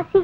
ஆசி.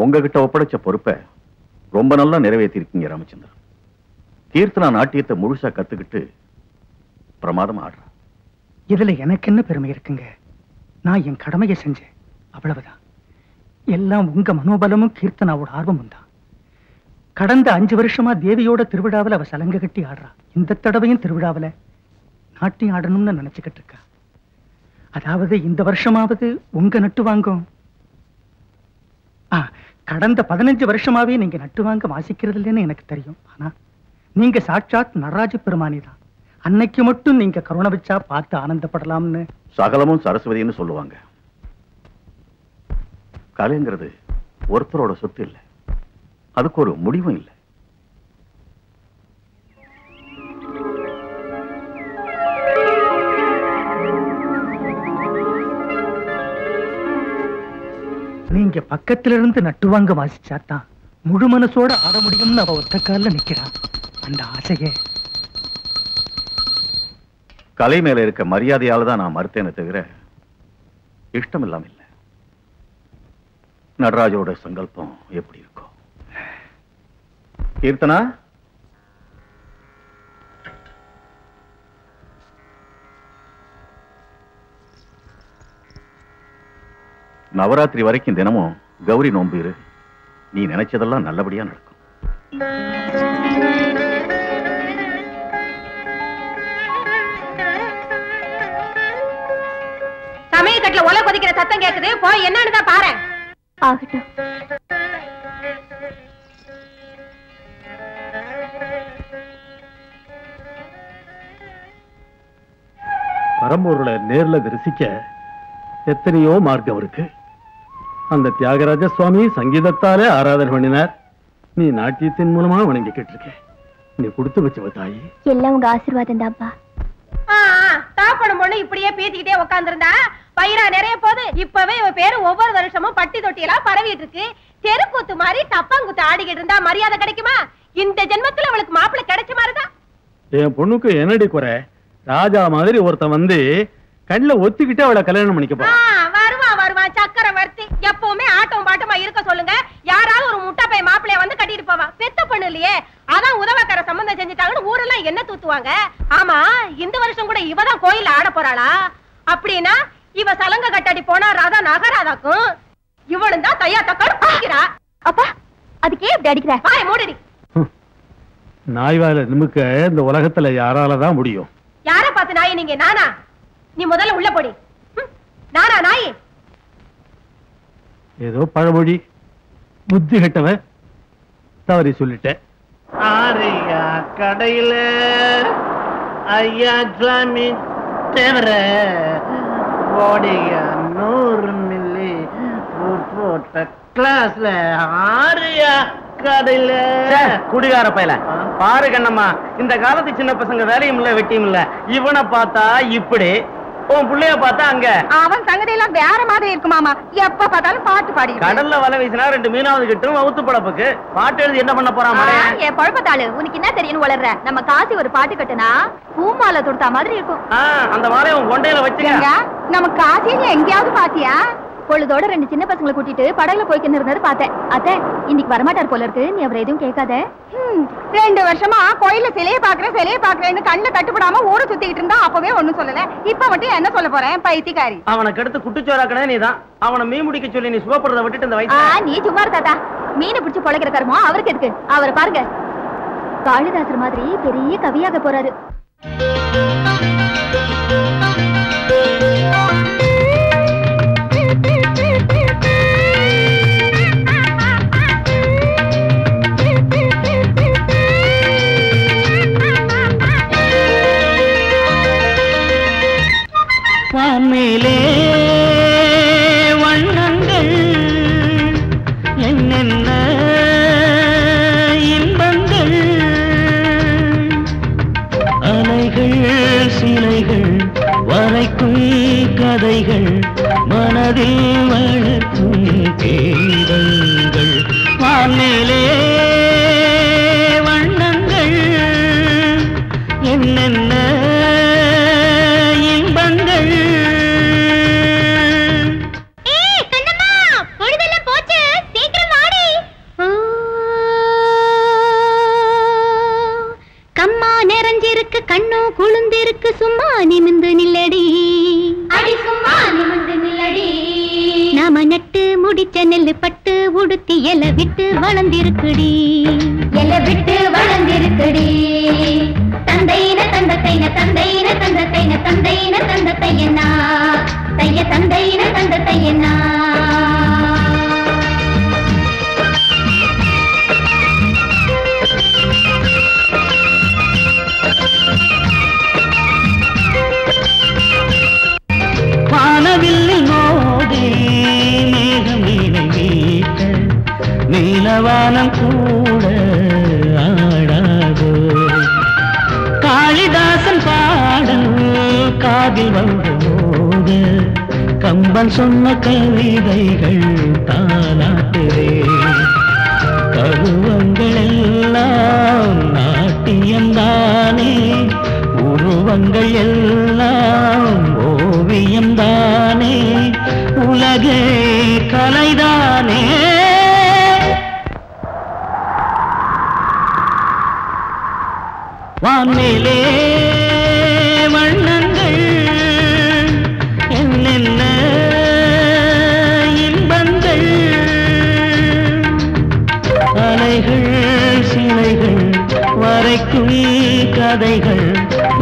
உங்ககிட்ட ஒப்படைச்ச பொறுப்பை ரொம்ப நல்லா நிறைவேற்றிருக்கீங்க ராமச்சந்திரன். கீர்த்தனா நாட்டியத்தை முழுசா கத்துக்கிட்டு பிரமாதமா ஆடுறா. இதுல எனக்கு என்ன பெருமை இருக்குங்க? நான் என் கடமையை செஞ்சேன், அவ்வளவுதான். எல்லாம் உங்க மனோபலமும் கீர்த்தனாவோட ஆர்வமும் தான். கடந்த 5 வருஷமா தேவியோட திருவிழாவில் அவ சலங்க கட்டி ஆடுறா. இந்த தடவையும் திருவிழாவில் நாட்டியம் ஆடணும்னு நினைச்சுக்கிட்டு இருக்கா. அதாவது இந்த வருஷமாவது உங்க நட்டு வாங்கும். கடந்த 15 வருஷமாவே நீங்க நட்டு வாங்க வாசிக்கிறது இல்லைன்னு எனக்கு தெரியும். ஆனா நீங்க சாட்சாத் நடராஜ பெருமானி தான். அன்னைக்கு மட்டும் நீங்க கருணை வச்சா பார்த்து ஆனந்தப்படலாம்னு. சகலமும் சரஸ்வதினு சொல்லுவாங்க. கலைங்கிறது ஒருத்தரோட சொத்து இல்லை, அதுக்கு ஒரு முடிவும் இல்லை. நீங்க பக்கத்துல இருந்து நட்டுவாங்க வாசிச்சாதான் முழு மனசோட ஆட முடியும்னு அவ ஒத்த கால நிக்கிறான். அந்த ஆசையே கலை மேல இருக்க மரியாதையால தான் நான் மறுத்தேனே தவிர இஷ்டம் இல்லாம இல்லை. நடராஜோட சங்கல்பம் எப்படி இருக்கும்? கீர்த்தனா, நவராத்திரி வரைக்கும் தினமும் கௌரி நோன்பு இரு. நீ நினைச்சதெல்லாம் நல்லபடியா நடக்கும். சமையல் கட்டுல ஒலை கொதிக்கிற சத்தம் கேக்குது, போய் என்னன்னு தான் பாரு. ஆகட்டும். பரம்பொருளை நேர்ல தரிசிக்க எத்தனையோ மார்க்கம் இருக்கு. அந்த தியாகராஜ சுவாமி சங்கீதத்தாலே ஆராதனை பண்ணினார். நீ நாட்டியத்தின் மூலமா வணங்கிக்கிட்டு இருக்க. நீ கொடுத்து வச்சவ தாயி. எல்லாம் உங்க ஆசீர்வாதம் தான்ப்பா. தாப்படம் பொண்ணு இப்படியே பேசிக்கிட்டே உட்கார்ந்துருந்தா பயிரா நிறைய போது. இப்பவே இவ பேரு ஒவ்வொரு வருஷமும் பட்டி தொட்டியெல்லாம் பரவிட்டு இருக்கு. தெருக்கூத்து மாதிரி டப்பாங்குத்து ஆடிக்கிட்டு இருந்தா மரியாதை கிடைக்குமா? இந்த ஜென்மத்துல அவளுக்கு மாப்பிள்ளை கிடைச்ச மாதிரிதான். என் பொண்ணுக்கு என்னடி குறை? ராஜா மாதிரி ஒருத்தன் வந்து கண்ணுல ஒத்திக்கிட்டு அவளை கல்யாணம் பண்ணிக்க போறான். வருவான் சக்கரவர்த்தி. எப்பவுமே ஆட்டம் பாட்டமா இருக்க சொல்லுங்க. யாராவது ஒரு முட்டை பை மாப்பிள்ளைய வந்து கட்டிட்டு போவான். பெத்த பொண்ணு இல்லையே, அதான் உதவக்கார சம்பந்தம் செஞ்சுட்டாங்கன்னு ஊரெல்லாம் என்ன தூத்துவாங்க. ஆமா, இந்த வருஷம் கூட இவதான் கோயில்ல ஆட போறாளா? அப்படின்னா இவ சலங்க கட்டாடி போனா ராதா நகராதாக்கும். இவளும் தான் தையா தக்காடு பாக்கிறா. அப்பா அதுக்கே இப்படி அடிக்கிற? வாய மூடுடி. நாய்வால நிமுக்க இந்த உலகத்துல யாராலதான் முடியும்? யார பார்த்து நாய் நீங்க? நானா? நீ முதல்ல உள்ள போடி. நானா நாய்? ஏதோ பழமொழி, புத்தி கட்டவன் தவறி சொல்லிட்டேன். ஆரியா கடையில ஐயா சாமி தேவர ஓடியா 100 மில்லி போட்ட கிளாஸ்ல ஆரியா கடையில. குடிகார பையல பாரு கண்ணம்மா, இந்த காலத்து சின்ன பசங்க வேலையும் இல்ல வெட்டியும் இல்ல. இவனை பார்த்தா இப்படி, உன் புள்ளைய பார்த்தா அங்க. அவன் சங்கதி எல்லாம் வேற மாதிரி இருக்குமாமா. எப்ப பார்த்தாலும் பாட்டு பாடி. கடல்ல வலை வீசினா 2 மீனாவது கிட்டும் அவுத்து பழப்புக்கு. பாட்டு எழுதி என்ன பண்ண போறான்? என் பழப்பத்தாளு உனக்கு என்ன தெரியும் வளர்ற? நம்ம காசி ஒரு பாட்டு கட்டுனா பூமாலை தொடுத்தா மாதிரி இருக்கும். அந்த மாலையை உன் கொண்டையில வச்சுங்க. நம்ம காசியை நீ எங்கேயாவது பாத்தியா? பொழுதோட 2 சின்ன பசங்களை கூட்டிட்டு படகுல போய்க்கின்னு இருந்தது பார்த்தேன். அத்தை இன்னைக்கு வரமாட்டார் போல இருக்கு. நீ அவரை எதுவும் கேட்காத. 2 வருஷமா கோயில்ல சிலையை பாக்குறேன்னு கண்ணுல கட்டுப்படாம ஊரை சுத்திக்கிட்டு இருந்தா அப்பவே ஒண்ணும் சொல்லல. இப்ப மட்டும் என்ன சொல்ல போறேன்? பைத்தியக்காரி. அவனை கெடுத்து குட்டுச்சோராக்கனே நீதான். அவனை மீன் முடிக்க சொல்லி நீ சுகப்படுறத விட்டுட்டு இந்த வயசு. நீ சும்மா தாத்தா. மீனை பிடிச்சு பொழைக்கிற கர்மம் அவருக்கு எதுக்கு? அவரை பாருங்க, காளிதாசர் மாதிரி பெரிய கவியாக போறாரு. வான்மேலே வண்ணங்கள் என்னென்ன இன்பங்கள், அலைகள் சிலைகள் வரைக்கும் கதைகள் மனதில் வளர்க்கும் கீதங்கள். வான்மேலே வண்ணங்கள் என்னென்ன கண்ணோ குளுந்திருக்கு, சும்மா நிமிந்து நில்லடி. அடி சும்மா நிமிந்து நில்லடி. நாம நட்டு முடிச்ச நெல்லு பட்டு உடுத்தி எல விட்டு வளர்ந்திருக்குடி. எல விட்டு வளர்ந்திருக்குடி. தந்தையின தந்தத்தைன தந்தையின தந்தத்தைன தந்தையின தந்தத்தையனா தைய தந்தையின தந்தத்தையனா. நீலவானம் கூட ஆடாதோ, காளிதாசன் பாடல் காதில் வந்தபோது கம்பன் சொன்ன கவிதைகள் தாலாட்டுதே. கருவங்கள் எல்லாம் நாட்டியம்தானே, உருவங்கள் எல்லாம் ஓவியம்தானே, உலகே கலைதானே. வான்மேலே வண்ணங்கள் என்னென்ன இன்பங்கள், அலைகள் சிலைகள் வரைக்கும் கதைகள்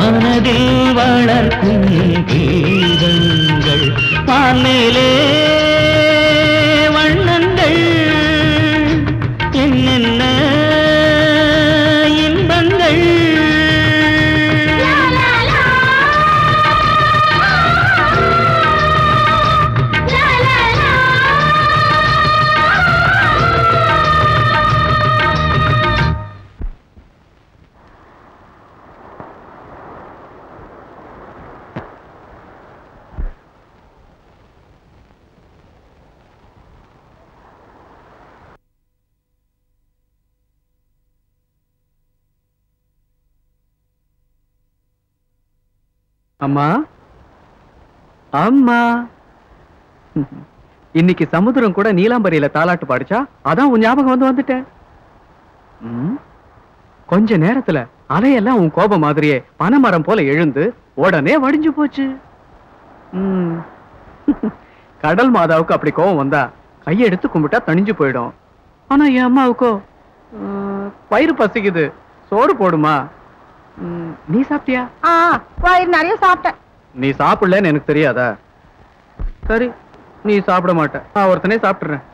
மனதில் வளர்க்கும் கீதங்கள். வான்மேலே வண்ணங்கள் என்னென்ன இன்பங்கள். அம்மா அம்மா, இன்னைக்கு சமுத்திரம் கூட நீலாம்பரியில தாலாட்டு பாடிச்சா, அதான் உன் ஞாபகம் வந்துட்டேன். கொஞ்ச நேரத்துல அலையெல்லாம் உன் கோபம் மாதிரியே பனைமரம் போல எழுந்து உடனே வடிஞ்சு போச்சு. கடல் மாதாவுக்கு அப்படி கோபம் வந்தா கையெடுத்து கும்பிட்டா தணிஞ்சு போயிடும். ஆனா என் அம்மாவுக்கோ வயிறு பசிக்குது, சோறு போடுமா. நீ சாப்பிட்டியா? வயிறு நிறைய சாப்பிட்டேன். நீ சாப்பிடலன்னு எனக்கு தெரியாதா? சரி, நீ சாப்பிட மாட்ட, நான் ஒருத்தனே சாப்பிட்டுறேன்.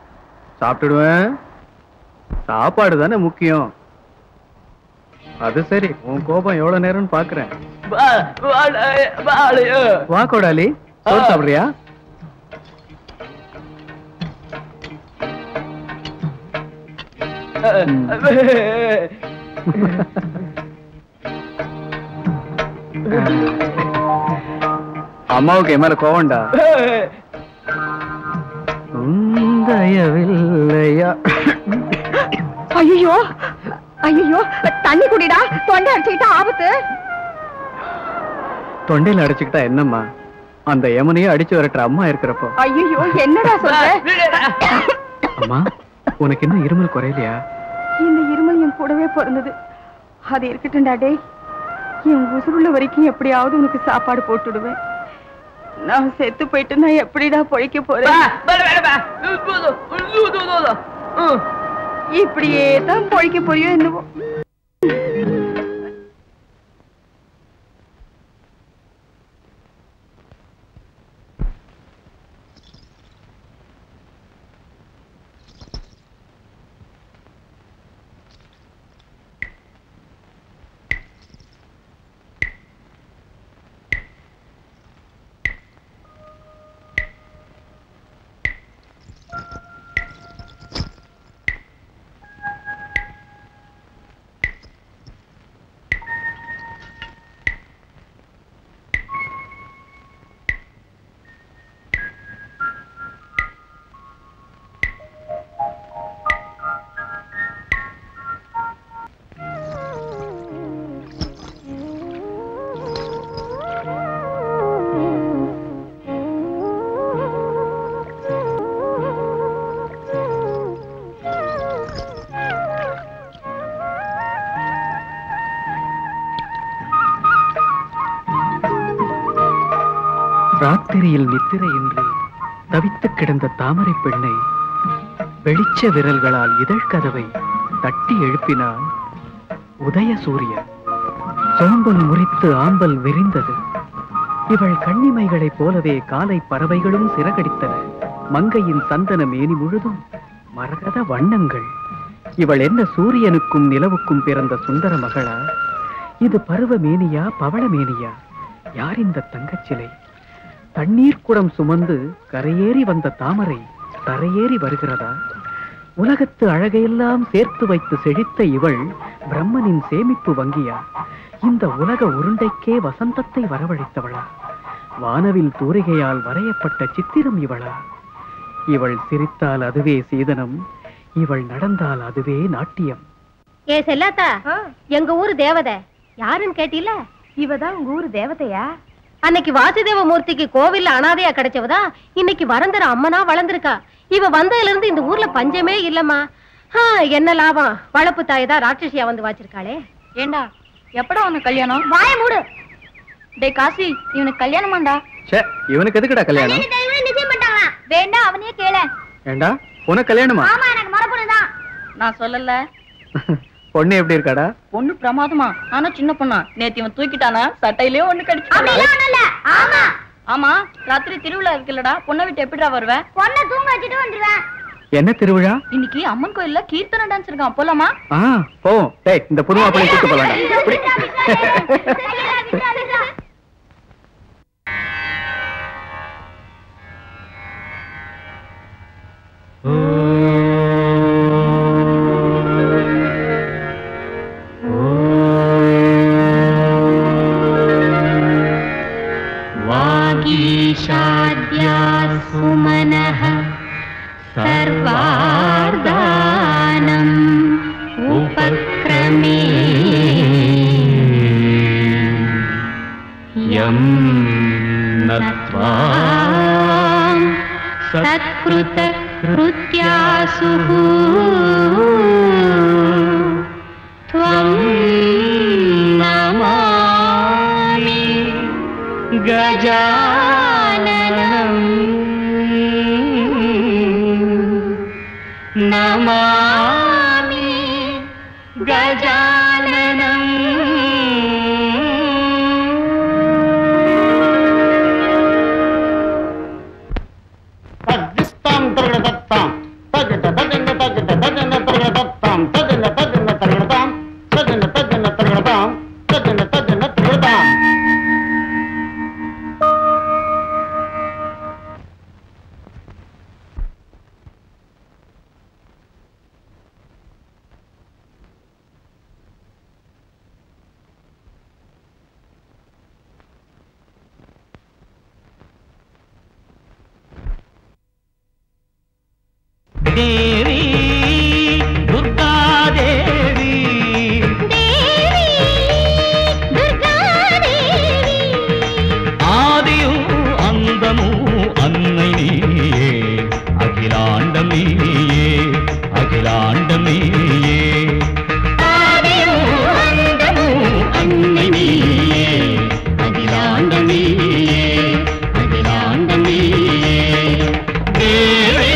சாப்பிட்டுடுவேன், சாப்பாடு தானே முக்கியம். அது சரி, உன் கோபம் எவ்வளவு நேரம்னு பாக்குறேன். வா கோடாலி, சோறு சாப்பிடுறியா? அம்மாவுக்கு என் மேல கோவம்டா. தயவில்லையா? ஐயோ ஐயோ, தண்ணி குடிடா, தொண்டை அடிச்சுக்கிட்டா ஆபத்து. தொண்டையில அடிச்சுக்கிட்டா என்னம்மா, அந்த யமனையே அடிச்சு வரட்டுற அம்மா இருக்கிறப்போ. ஐயோ, என்னடா சொல்ற? அம்மா, உனக்கு இன்னும் இருமல் குறையலையா? இந்த இருமல் என் கூடவே பிறந்தது. அது இருக்கட்டும்டா டே, என் உசுருள்ள வரைக்கும் எப்படியாவது உனக்கு சாப்பாடு போட்டுடுவேன். நான் செத்து போயிட்டு நான் எப்படிடா பொழைக்க போறேன்? இப்படியே தான் பொழைக்க போறியோ என்னவோ. ராத்திரியில் நித்திரையின்றி தவித்து கிடந்த தாமரை பெண்ணை வெளிச்ச விரல்களால் இதழ் கதவை தட்டி எழுப்பினான் உதய சூரியன். சோம்பல் முறித்து ஆம்பல் விரிந்தது. இவள் கண்ணிமைகளைப் போலவே காலை பறவைகளும் சிறகடித்தன. மங்கையின் சந்தன மேனி முழுதும் மரகத வண்ணங்கள். இவள் என்ன சூரியனுக்கும் நிலவுக்கும் பிறந்த சுந்தர மகளா? இது பருவ மேனியா பவள மேனியா? யார் இந்த தங்கச்சிலை? தண்ணீர் குடம் சுமந்து கரையேறி வந்த தாமரை தரையேறி வருகிறதா? உலகத்து அழகையெல்லாம் சேர்த்து வைத்து செழித்த இவள் பிரம்மனின் சேமிப்பு வங்கியா? இந்த உலக உருண்டைக்கே வசந்தத்தை வரவழைத்தவளா? வானவில் தூரிகையால் வரையப்பட்ட சித்திரம் இவளா? இவள் சிரித்தால் அதுவே சீதனம், இவள் நடந்தால் அதுவே நாட்டியம். ஏ செல்லாத்தா, எங்க ஊரு தேவதை யாருன்னு கேட்டீல? இவதான் உங்க ஊரு தேவதையா? அன்னைக்கு வாசுதேவ மூர்த்திக்கு கோவில்ல அனாதையா கிடைச்சவதா இன்னைக்கு வரந்தர அம்மனா வளர்ந்திருக்கா. இவ வந்ததுல இருந்து இந்த ஊர்ல பஞ்சமே இல்லம்மா. என்ன லாபம், வளப்பு தாயதான் ராட்சசியா வந்து வாச்சிருக்காளே. ஏண்டா, எப்படா உனக்கு கல்யாணம்? வாய மூடு. டே காசி, இவனுக்கு கல்யாணமாண்டா? இவனுக்கு எதுக்குடா கல்யாணம்? வேண்டாம், அவனையே கேள. ஏண்டா, உனக்கு கல்யாணமா? ஆமா, எனக்கு மரபுதான். நான் சொல்லல. பொண்ணு எப்படி இருக்காடா? பொண்ணு பிரமாதமா, ஆனா சின்ன பொண்ணா. நேத்து இவன் தூக்கிட்டானா, சட்டையிலே ஒண்ணு கடிச்சு. ஆமா, ராத்திரி திருவிழா இருக்குல்லடா, பொண்ணை விட்டு எப்படிடா வருவேன்? பொண்ணை தூங்க வச்சுட்டு வந்துருவேன். என்ன திருவிழா? இன்னைக்கு அம்மன் கோயில்ல கீர்த்தனை டான்ஸ் இருக்கான், போலாமா? போவோம். டேய், இந்த புது மாப்பிள்ளை கூட்டு போலாம். सुमनः सर्वार्धानम् उपक्रमे यम् त्वां सत्कृतकृत्यासुः त्वं नमामि गजाननं नमामि गजाननं தஜ்ஜிஸ்தாம் தர்கதத்தாம் தஜ்ஜ தஜ்ஜன தஜ்ஜ தஜ்ஜன தர்கதத்தாம் தஜ்ஜன தஜ்ஜன தர்கதத்தாம் தஜ்ஜன தஜ்ஜன தர்கதத்தாம் தஜ்ஜன தஜ்ஜன தர்கதத்தாம் देवी दुर्गा देवी देवी दुर्गा देवी आदियु अंदमु अन्नै नीये अखिलांडम नीये अखिलांडम नीये आदियु अंदमु अन्नै नीये अखिलांडम नीये अखिलांडम नीये देवी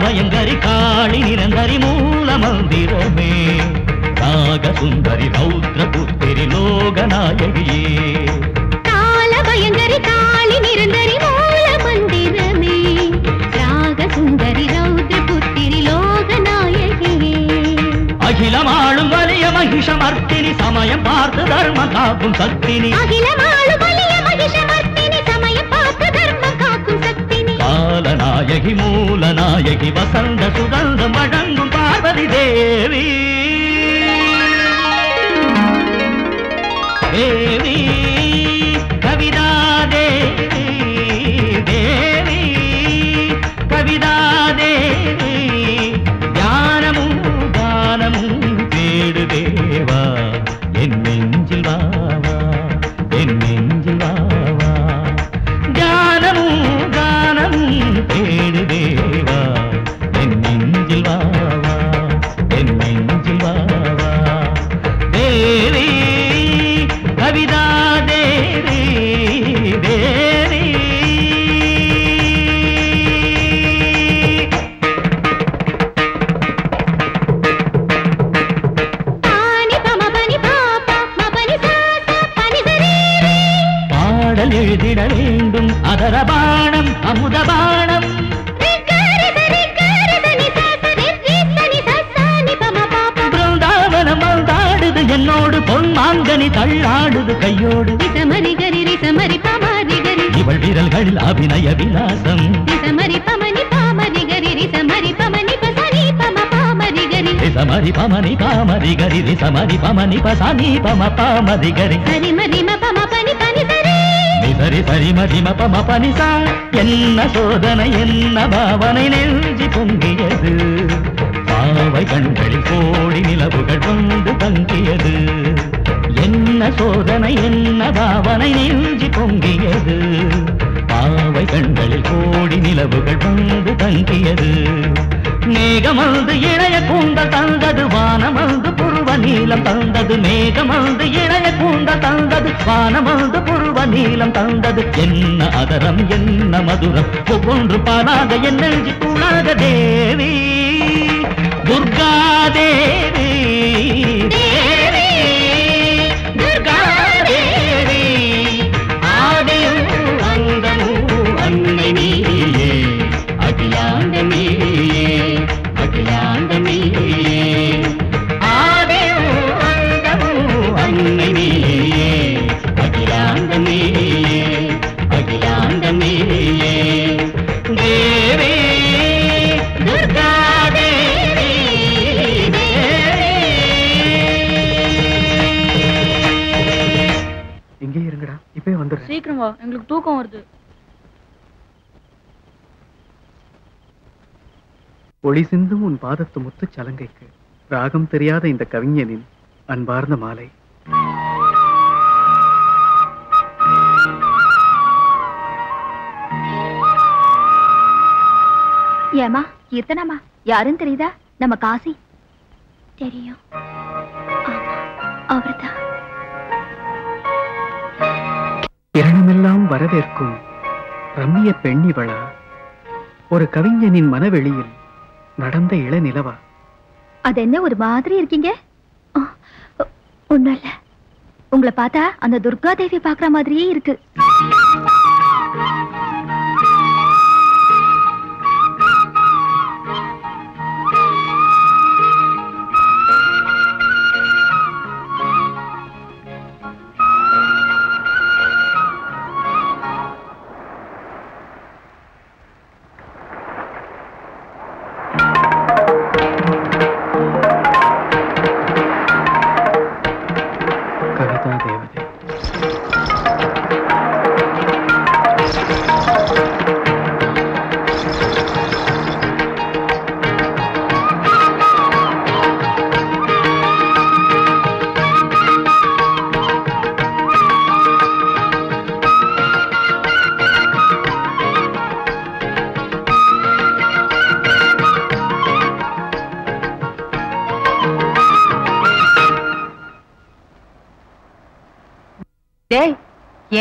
भयंकरी काली निरंतरी मूल मंदिरमे राग सुंदरी रौद्र पुत्री लोकनायकिये काल भयंकरी काली निरंतरी मूल मंदिरमे राग सुंदरी रौद्र पुत्री लोकनायकिये अखिलमाळुम वलिय महिषमर्दिनि समयं पार्थ धर्म काक्कुम शक्तिनि अखिलमाळुम वलिय महिषमर्दिनि समयं पार्थ धर्म काक्कुम शक्तिनि कालनायकि मूलनायकि वसंत सुगंधं वழங்கும் பார்வதி தேவி देवी कविता देवी देवी कविता देवी ஞானமும் கானமும் தேடு தேவா என் நெஞ்சில் வாவா என் நெஞ்சில் வாவா ஞானமும் கானமும் தேடு தேவா என் நெஞ்சில் வாவா என் நெஞ்சில் வாவா தேவி कविता देवी देवी पानी पम पनी पापा मपनी सासा पनी सरीरे பாடல் எழுதிட வேண்டும் அதர பாணம் அமுத பாணம் रिकारी सनी सासा सनी सासा नि पम पापा பிருந்தாவனம் வந்தாடுது என்னோடு பொன்மாங்கனி தள்ளாடுது கையோடு रिसमरि गरि रिसमरि पमरि गरि இவள் விரல்களில் அபிநய விலாசம் रिसमरि पमनि पामरि गरि रिसमरि पमनि पसनि पम पामरि गरि ரிசமரி பமனி பாமரி கரி ரிசமரி பமனி பசனி பம பாமரி கரி सरि मरि म पम पनि पनि सरि நிசரி சரி மதிம பம பனிசா என்ன சோதனை என்ன பாவனை நெஞ்சி பொங்கியது பாவை கண்களில் கோடி நிலவுகள் வந்து தங்கியது என்ன சோதனை என்ன பாவனை நெஞ்சி பொங்கியது பாவை கண்களில் கோடி நிலவுகள் வந்து தங்கியது மேகமந்து இணைய கூந்தல் தந்தது வானமந்து புருவ நீலம் தந்தது மேகமந்து இணைய கூந்தல் தந்தது வானமந்து புருவ நீலம் தந்தது என்ன அதரம் என்ன மதுரம் ஒவ்வொன்று பாலாக என் நெஞ்சி கூடாத தேவி துர்கா தேவி देवी துர்கா தேவி ஆதியும் அந்தமும் அன்னை நீயே அகிலாண்ட நீயே அகிலாண்ட நீயே ஆதியும் அந்தமும் அன்னை நீயே அகிலாண்ட நீயே அகிலாண்ட நீயே தேவி இருங்கடா, இப்பவே வந்துடுறேன். சீக்கிரம் வா, எங்களுக்கு தூக்கம் வருது. ஒளி சிந்தும் உன் பாதத்து முத்து சலங்கைக்கு ராகம் தெரியாத இந்த கவிஞனின் அன்பார்ந்த மாலை. ஏமா கீர்த்தனாமா யாருன்னு தெரியுதா? நம்ம காசி. தெரியும், அவர்தான். இரணமெல்லாம் வரவேற்கும் ரம்மிய பெண்ணிவளா, ஒரு கவிஞனின் மனவெளியில் நடந்த இளநிலவா. அது என்ன ஒரு மாதிரி இருக்கீங்க? ஒண்ணும் இல்ல, உங்களை பார்த்தா அந்த துர்கா தேவி பாக்குற மாதிரியே இருக்கு.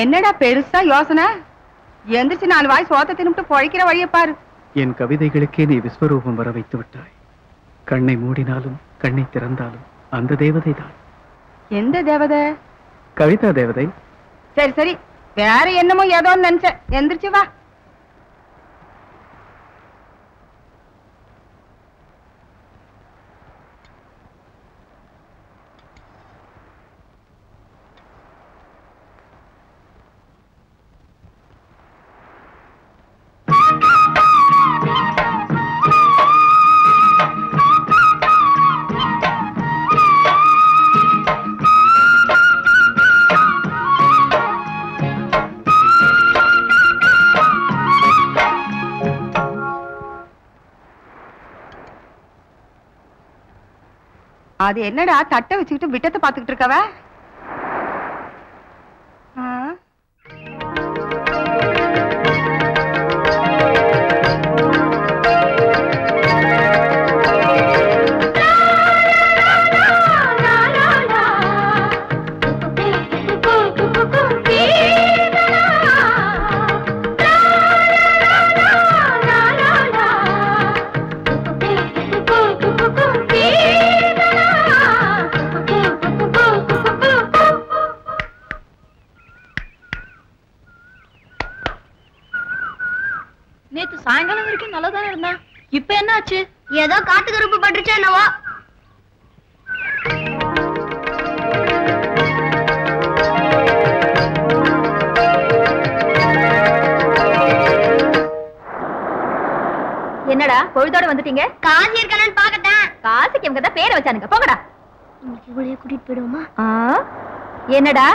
என்னடா பெருசா யோசனை? எந்திரிச்சு 4 வாய் சோத்த தின்னுட்டு பொழைக்கிற வழியை பாரு. என் கவிதைகளுக்கே நீ விஸ்வரூபம் வர வைத்து விட்டாய். கண்ணை மூடினாலும் கண்ணை திறந்தாலும் அந்த தேவதை தான். எந்த தேவதை? கவிதா தேவதை. சரி சரி, வேற என்னமோ ஏதோன்னு நினைச்சேன். எந்திரிச்சு வா. அது என்னடா தட்டை வச்சுக்கிட்டு விட்டத்தை பாத்துக்கிட்டு இருக்கவ? நேத்து சாயங்காலம் வரைக்கும் நல்லதானே இருந்தா, இப்ப என்ன ஆச்சு? ஏதோ காட்டு கருப்பு பட்டுச்சா என்னவோ. என்னடா பொழுதோட வந்துட்டீங்க? காசி இருக்கலன்னு பாக்கட்டேன். காசிக்கு இவங்க தான் பேரை வச்சானுங்க. போங்கடா. இன்னைக்கு இவளையே கூட்டிட்டு போயிடுவோமா? என்னடா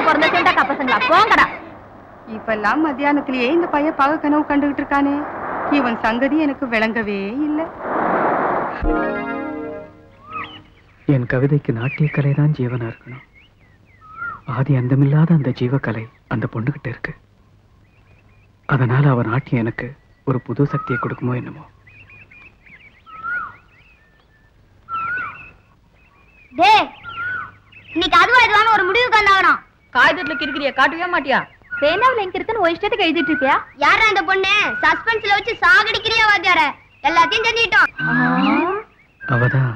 பிறந்த செண்டக்கா பசங்களா? போங்கடா. இப்பெல்லாம் மத்தியானத்திலேயே இந்த பையன் பக கனவு கண்டுகிட்டு இருக்கானே. இவன் சங்கதி எனக்கு விளங்கவே இல்லை. என் கவிதைக்கு நாட்டிய தான் ஜீவனா இருக்கணும். ஆதி அந்தமில்லாத அந்த ஜீவக்கலை அந்த பொண்ணுகிட்ட இருக்கு. அதனால அவன் நாட்டியம் எனக்கு ஒரு புது சக்தியை கொடுக்குமோ என்னமோ. இன்னைக்கு அதுவா இதுவான ஒரு முடிவுக்கு வந்தாகணும். காகிதத்துல கிறுக்கிறியா, காட்டவே மாட்டியா? பேனாவுல எங்க இருக்குன்னு ஒரு இஷ்டத்துக்கு எழுதிட்டு இருப்பியா? யாரா அந்த பொண்ணு? சஸ்பென்ஸ்ல வச்சு சாகடிக்கிறியா வாத்தியார? எல்லாத்தையும் தெரிஞ்சிட்டோம். அவதான்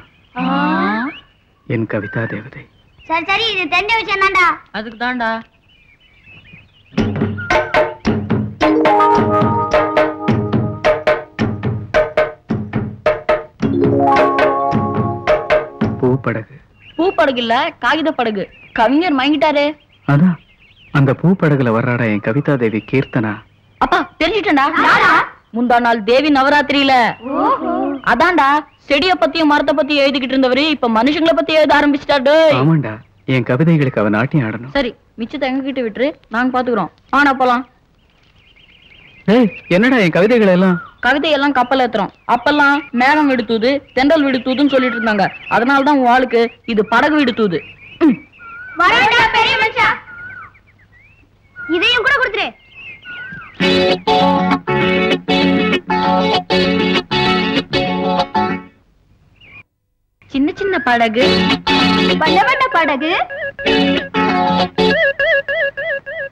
என் கவிதா தேவதை. சரி சரி, இது தெரிஞ்ச விஷயம் தான்டா. அதுக்கு தான்டா. பூப்படகு. பூப்படகு இல்ல, காகித படகு. கவிஞர் மயங்கிட்டாரு. அதான் அந்த பூப்படகுல வர்றாடா என் கவிதா தேவி கீர்த்தனா. அப்பா தெரிஞ்சிட்டா? முந்தா நாள் தேவி நவராத்திரியில. அதான்டா, செடிய பத்தியும் மரத்தை பத்தி எழுதிக்கிட்டு இருந்தவரு இப்ப மனுஷங்களை பத்தி எழுத ஆரம்பிச்சிட்டாரு. ஆமாண்டா, என் கவிதைகளுக்கு அவன் நாட்டியம் ஆடணும். சரி, மிச்சத்தை எங்க கிட்ட விட்டுரு, நாங்க பாத்துக்கிறோம். ஆனா போலாம். ஏய், என்னடா என் கவிதைகள் எல்லாம்? கவிதையெல்லாம் கப்பல் ஏத்துறோம். அப்பெல்லாம் மேகம் விடுத்தூது, தென்றல் விடுத்தூதுன்னு சொல்லிட்டு இருந்தாங்க. அதனாலதான் உன் ஆளுக்கு இது படகு விடுத்தூது. இதையும் கூட கொடுத்துரு. சின்ன சின்ன படகு, வண்ண வண்ண படகு,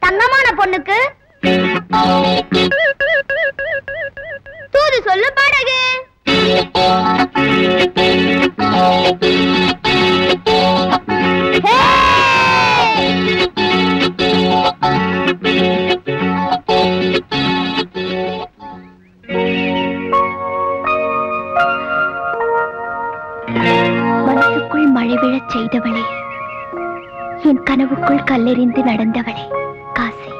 தங்கமான பொண்ணுக்கு தூது சொல்லு படகு. மனசுக்குள் மழை விழச் செய்தவளே, என் கனவுக்குள் கல்லெறிந்து நடந்தவளே காசி.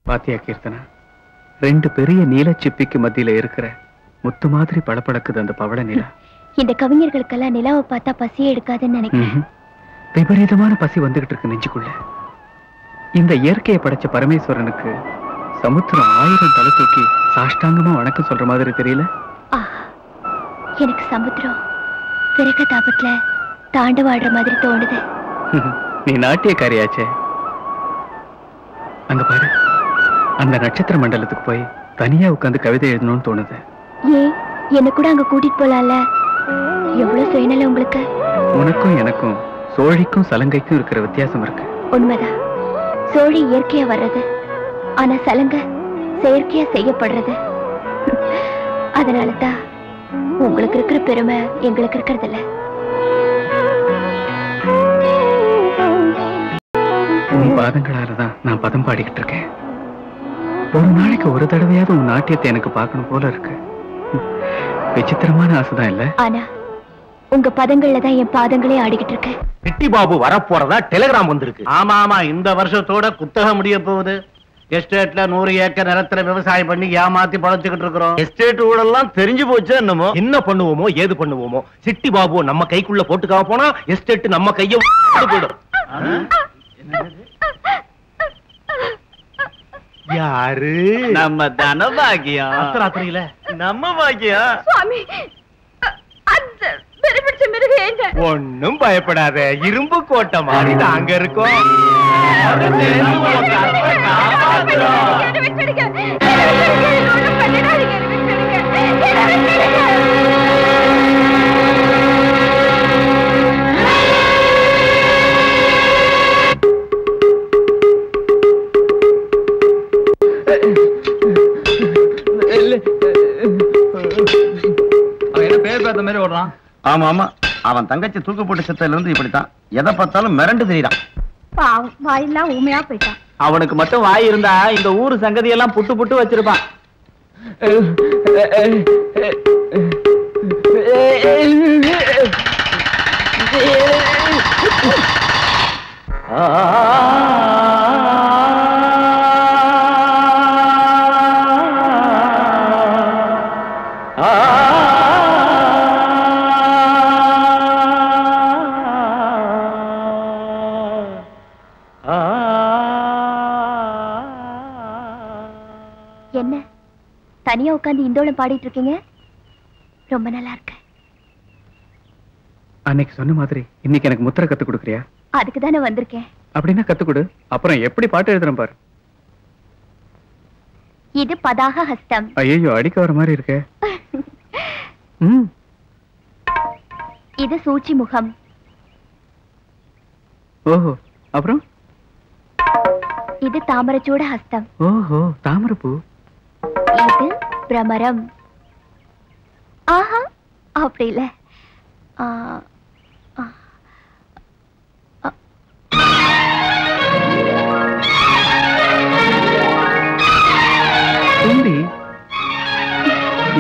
பாத்தியா கீர்த்தனா, 2 பெரிய நீலச்சிப்பிக்கு மத்தியில இருக்கிற முத்து மாதிரி பளபளக்குது அந்த பவள நிலா. இந்த கவிஞர்களுக்கெல்லாம் நிலாவை பார்த்தா பசியே எடுக்காதுன்னு நினைக்கிறேன். விபரீதமான பசி வந்துகிட்டு இருக்கு நெஞ்சுக்குள்ள. இந்த இயற்கையை படைச்ச பரமேஸ்வரனுக்கு சமுத்திரம் 1000 தலை தூக்கி சாஷ்டாங்கமா வணக்கம் சொல்ற மாதிரி தெரியல. எனக்கு சமுத்திரம் விரக தாபத்துல தாண்டவாடுற மாதிரி தோணுது. நீ நாட்டியக்காரியாச்சே. அங்க பாரு, அந்த நட்சத்திர மண்டலத்துக்கு போய் தனியா உட்கார்ந்து கவிதை எழுதணும்னு தோணுது. ஏன் என்ன கூட அங்க கூட்டிட்டு போலாம்ல? எவ்வளவு சுயநலம் உங்களுக்கு. உனக்கும் எனக்கும் சோழிக்கும் சலங்கைக்கும் இருக்கிற வித்தியாசம் இருக்கு. உண்மைதான். சோழி இயற்கையா வர்றது, ஆனா சலங்கை செயற்கையா செய்யப்படுறது. அதனாலதான் உங்களுக்கு இருக்கிற பெருமை எங்களுக்கு இருக்கிறது இல்ல. உன் பாதங்களாலதான் நான் பதம் பாடிக்கிட்டு இருக்கேன். ஒரு நாளைக்கு ஒரு தடவையாவது உன் நாட்டியத்தை எனக்கு பார்க்கணும் போல இருக்கு. விசித்திரமான ஆசைதான் இல்ல? ஆனா உங்க பதங்கள்ல தான் என் பாதங்களே ஆடிக்கிட்டு இருக்கு. கிட்டி பாபு வரப்போறதா டெலிகிராம் வந்திருக்கு. ஆமா ஆமா, இந்த வருஷத்தோட குத்தகை முடிய போகுது. எஸ்டேட்ல 100 ஏக்கர் நிலத்துல விவசாயம் பண்ணி ஏமாத்தி பழச்சுக்கிட்டு இருக்கிறோம். எஸ்டேட் ஊழல்லாம் தெரிஞ்சு போச்சு. என்னமோ என்ன பண்ணுவோமோ ஏது பண்ணுவோமோ, சிட்டி பாபு நம்ம கைக்குள்ள போட்டுக்காம போனா எஸ்டேட் நம்ம கைய போயிடும். யாரு? நம்ம தனபாகியம். அர்த்தராத்திரியில நம்ம பாக்கியம். சுவாமி, அந்த பெருமிச்ச மிருகேங்க. ஒண்ணும் பயப்படாத, இரும்பு கோட்டை மாதிரி நாங்க இருக்கோம். ஆமா ஆமா, அவன் தங்கச்சி தூக்கு போட்டு செத்ததுல இருந்து இப்படித்தான். எதை பார்த்தாலும் மிரண்டு தெரியுறான். பாவம், வாயெல்லாம் ஊமையா போயிட்டான். அவனுக்கு மட்டும் வாய் இருந்தா இந்த ஊரு சங்கதி எல்லாம் புட்டு புட்டு வச்சிருப்பான். என்ன தனியா உட்கார்ந்து இந்தோளம் பாடிட்டு இருக்கீங்க? ரொம்ப நல்லா இருக்கு. அன்னைக்கு சொன்ன மாதிரி இன்னைக்கு எனக்கு முத்திரை கத்து கொடுக்குறியா? அதுக்கு தானே வந்திருக்கேன். அப்படின்னா கத்து கொடு. அப்புறம் எப்படி பாட்டு எழுதுறேன் பாரு. இது பதாக ஹஸ்தம். ஐயோ, அடிக்க வர மாதிரி இருக்கு. இது சூச்சி முகம். ஓஹோ, அப்புறம் இது தாமரச்சூட ஹஸ்தம். ஓஹோ, தாமரப்பூ. இது பிரமரம். ஆஹா, அப்படி இல்ல.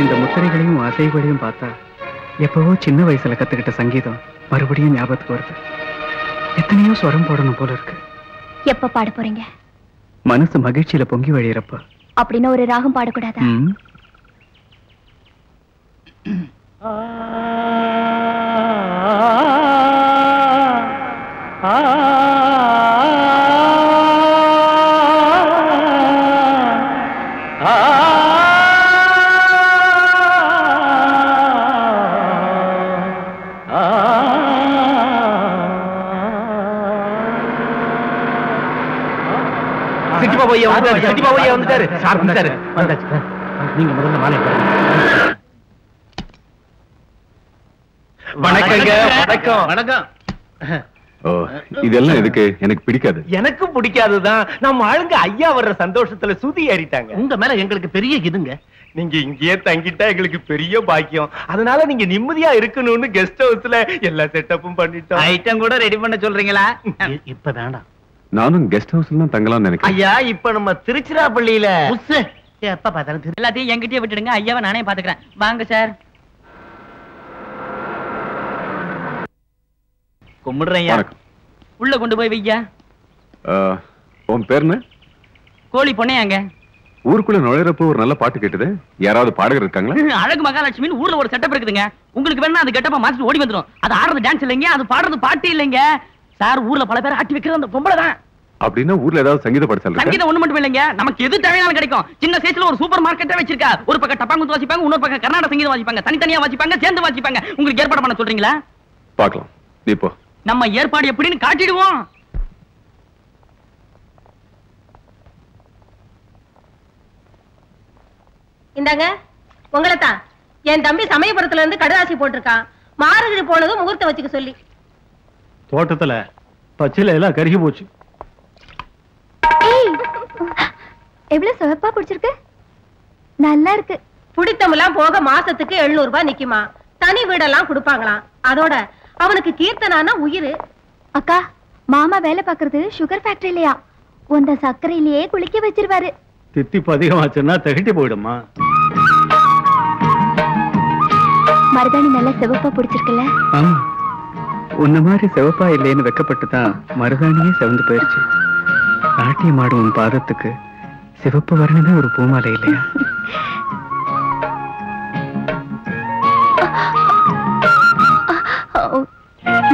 இந்த முத்திரைகளையும் அசைகளையும் பார்த்தா எப்பவோ சின்ன வயசுல கத்துக்கிட்ட சங்கீதம் மறுபடியும் ஞாபகத்துக்கு வருது. எத்தனையோ ஸ்வரம் போடணும் போல இருக்கு. எப்ப பாட போறீங்க? மனசு மகிழ்ச்சியில பொங்கி வழியிறப்ப. அப்படின்னு ஒரு ராகம் பாடக்கூடாதா? நீங்க முதல்ல மாலை வணக்கங்க. வணக்கம். வணக்கம். இதெல்லாம் எதுக்கு? எனக்கு பிடிக்காது. எனக்கும் பிடிக்காதுதான். நம்ம ஆளுங்க ஐயா வர்ற சந்தோஷத்துல சுதி ஏறிட்டாங்க. உங்க மேல எங்களுக்கு பெரிய இதுங்க. நீங்க இங்கேயே தங்கிட்டா எங்களுக்கு பெரிய பாக்கியம். அதனால நீங்க நிம்மதியா இருக்கணும்னு கெஸ்ட் ஹவுஸ்ல எல்லா செட்டப்பும் பண்ணிட்டோம். ஐட்டம் கூட ரெடி பண்ண சொல்றீங்களா? இப்ப வேண்டாம். நானும் கெஸ்ட் ஹவுஸ்ல தான் தங்கலாம்னு நினைக்கிறேன். ஐயா, இப்ப நம்ம திருச்சிராப்பள்ளியில எப்ப பார்த்தாலும் எல்லாத்தையும் என்கிட்டயே விட்டுடுங்க. ஐயாவை நானே பாத்துக்கிறேன். வாங்க சார். கும்பிடுறேன். உள்ள கொண்டு போய் வையா. உன் பேர் என்ன? கோழி பொண்ணையாங்க. ஊருக்குள்ள நுழையறப்போ ஒரு நல்ல பாட்டு கேட்டது. யாராவது பாடகர் இருக்காங்களா? அழகு மகாலட்சுமி ஊர்ல ஒரு செட்டப் இருக்குதுங்க. உங்களுக்கு வேணா அது கெட்டப்ப மாத்திட்டு ஓடி வந்துடும். அது ஆடுறது டான்ஸ் இல்லைங்க, அது பாடுறது பாட்டு இல்லைங்க சார். ஊர்ல பல பேர் ஆட்டி வைக்கிறது அந்த பொம்பளை தான். அப்படின்னா ஊர்ல ஏதாவது சங்கீத பாடசாலை? சங்கீதம் ஒண்ணு மட்டும் இல்லைங்க, நமக்கு எது தேவையானாலும் கிடைக்கும். சின்ன சைஸ்ல ஒரு சூப்பர் மார்க்கெட்டே வச்சிருக்கா. ஒரு பக்கம் டப்பாங்குத்து வாசிப்பாங்க, இன்னொரு பக்கம் கர்நாடக சங்கீதம் வாசிப்பாங்க. தனித்தனியா வாசிப்பாங்க, சேர்ந்து வாசிப்பாங்க. உங்களுக்கு ஏற்பாடு பண்ண சொல்றீங்களா? பார்க்கலாம். நீ போ. நம்ம ஏற்பாடு எப்படின்னு காட்டிடுவோம். இந்தாங்க உங்களை தான். என் தம்பி சமயபுரத்துல இருந்து கடதாசி போட்டிருக்கான். மாறுகிழி போனதும் முகூர்த்தம் வச்சுக்க சொல்லி. தோட்டத்துல பச்சில எல்லாம் கருகி போச்சு. எவ்வளவு சிவப்பா பிடிச்சிருக்கு. நல்லா இருக்கு. பிடித்தமெல்லாம் போக மாசத்துக்கு 700 ரூபாய் நிக்குமா. தனி வீடெல்லாம் கொடுப்பாங்களாம். அதோட அவனுக்கு கீர்த்தனானா உயிர். அக்கா, மாமா வேலை பாக்குறது சுகர் ஃபேக்டரியிலயா. உந்த சர்க்கரையிலேயே குளிக்க வச்சிருவாரு. தித்திப்பு அதிகமாச்சுன்னா தகிட்டி போயிடுமா. மருதாணி நல்லா சிவப்பா பிடிச்சிருக்குல்ல? ஆமா, உன்ன மாதிரி சிவப்பா இல்லைன்னு வெக்கப்பட்டுதான் மருதாணியே சிவந்து போயிருச்சு. நாட்டியம் ஆடும் உன் பாதத்துக்கு சிவப்பு வரணுமே ஒரு பூமாலை இல்லையா?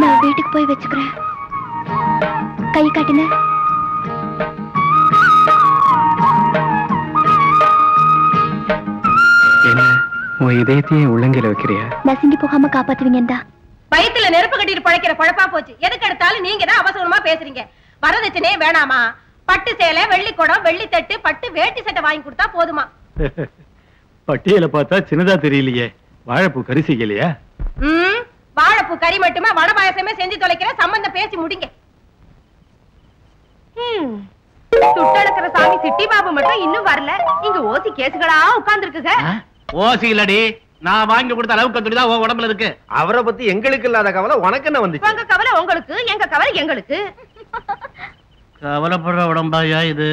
நான் வீட்டுக்கு போய் வச்சுக்கிறேன். கை காட்டுங்க. என்ன உன் இதயத்தையே உள்ளங்கையில வைக்கிறியா? நசுங்கி போகாம காப்பாத்துவீங்கடா. வயித்துல நெருப்பு கட்டிட்டு பழைக்கிற பழப்பா போச்சு. எதுக்கு எடுத்தாலும் நீங்க தான் அவசரமா பேசுறீங்க. வரதட்சணையே வேணாமா? பட்டு சேலை, வெள்ளி குடம், வெள்ளி தட்டு, பட்டு வேட்டி சட்டை வாங்கி கொடுத்தா போதுமா? பட்டியல பார்த்தா சின்னதா தெரியலையே. வாழைப்பூ கறி செய்யலையா? வாழைப்பூ கறி மட்டுமே வட பாயசமே செஞ்சு தொலைக்கிற. சம்பந்தம் பேசி முடிங்க. சுட்டளக்கிற சாமி சிட்டி பாபு மட்டும் இன்னும் வரல. இங்க ஓசி கேசுகளா உட்கார்ந்து இருக்குங்க. ஓசி இல்லடி, நான் வாங்கி கொடுத்த அளவுக்கு துணிதான் உன் உடம்புல இருக்கு. அவரை பத்தி எங்களுக்கு இல்லாத கவலை உனக்கு என்ன வந்துச்சு? உங்க கவலை உங்களுக்கு, எங்க கவலை எங்களுக்கு. கவலைப்படுற உடம்பாயா இது?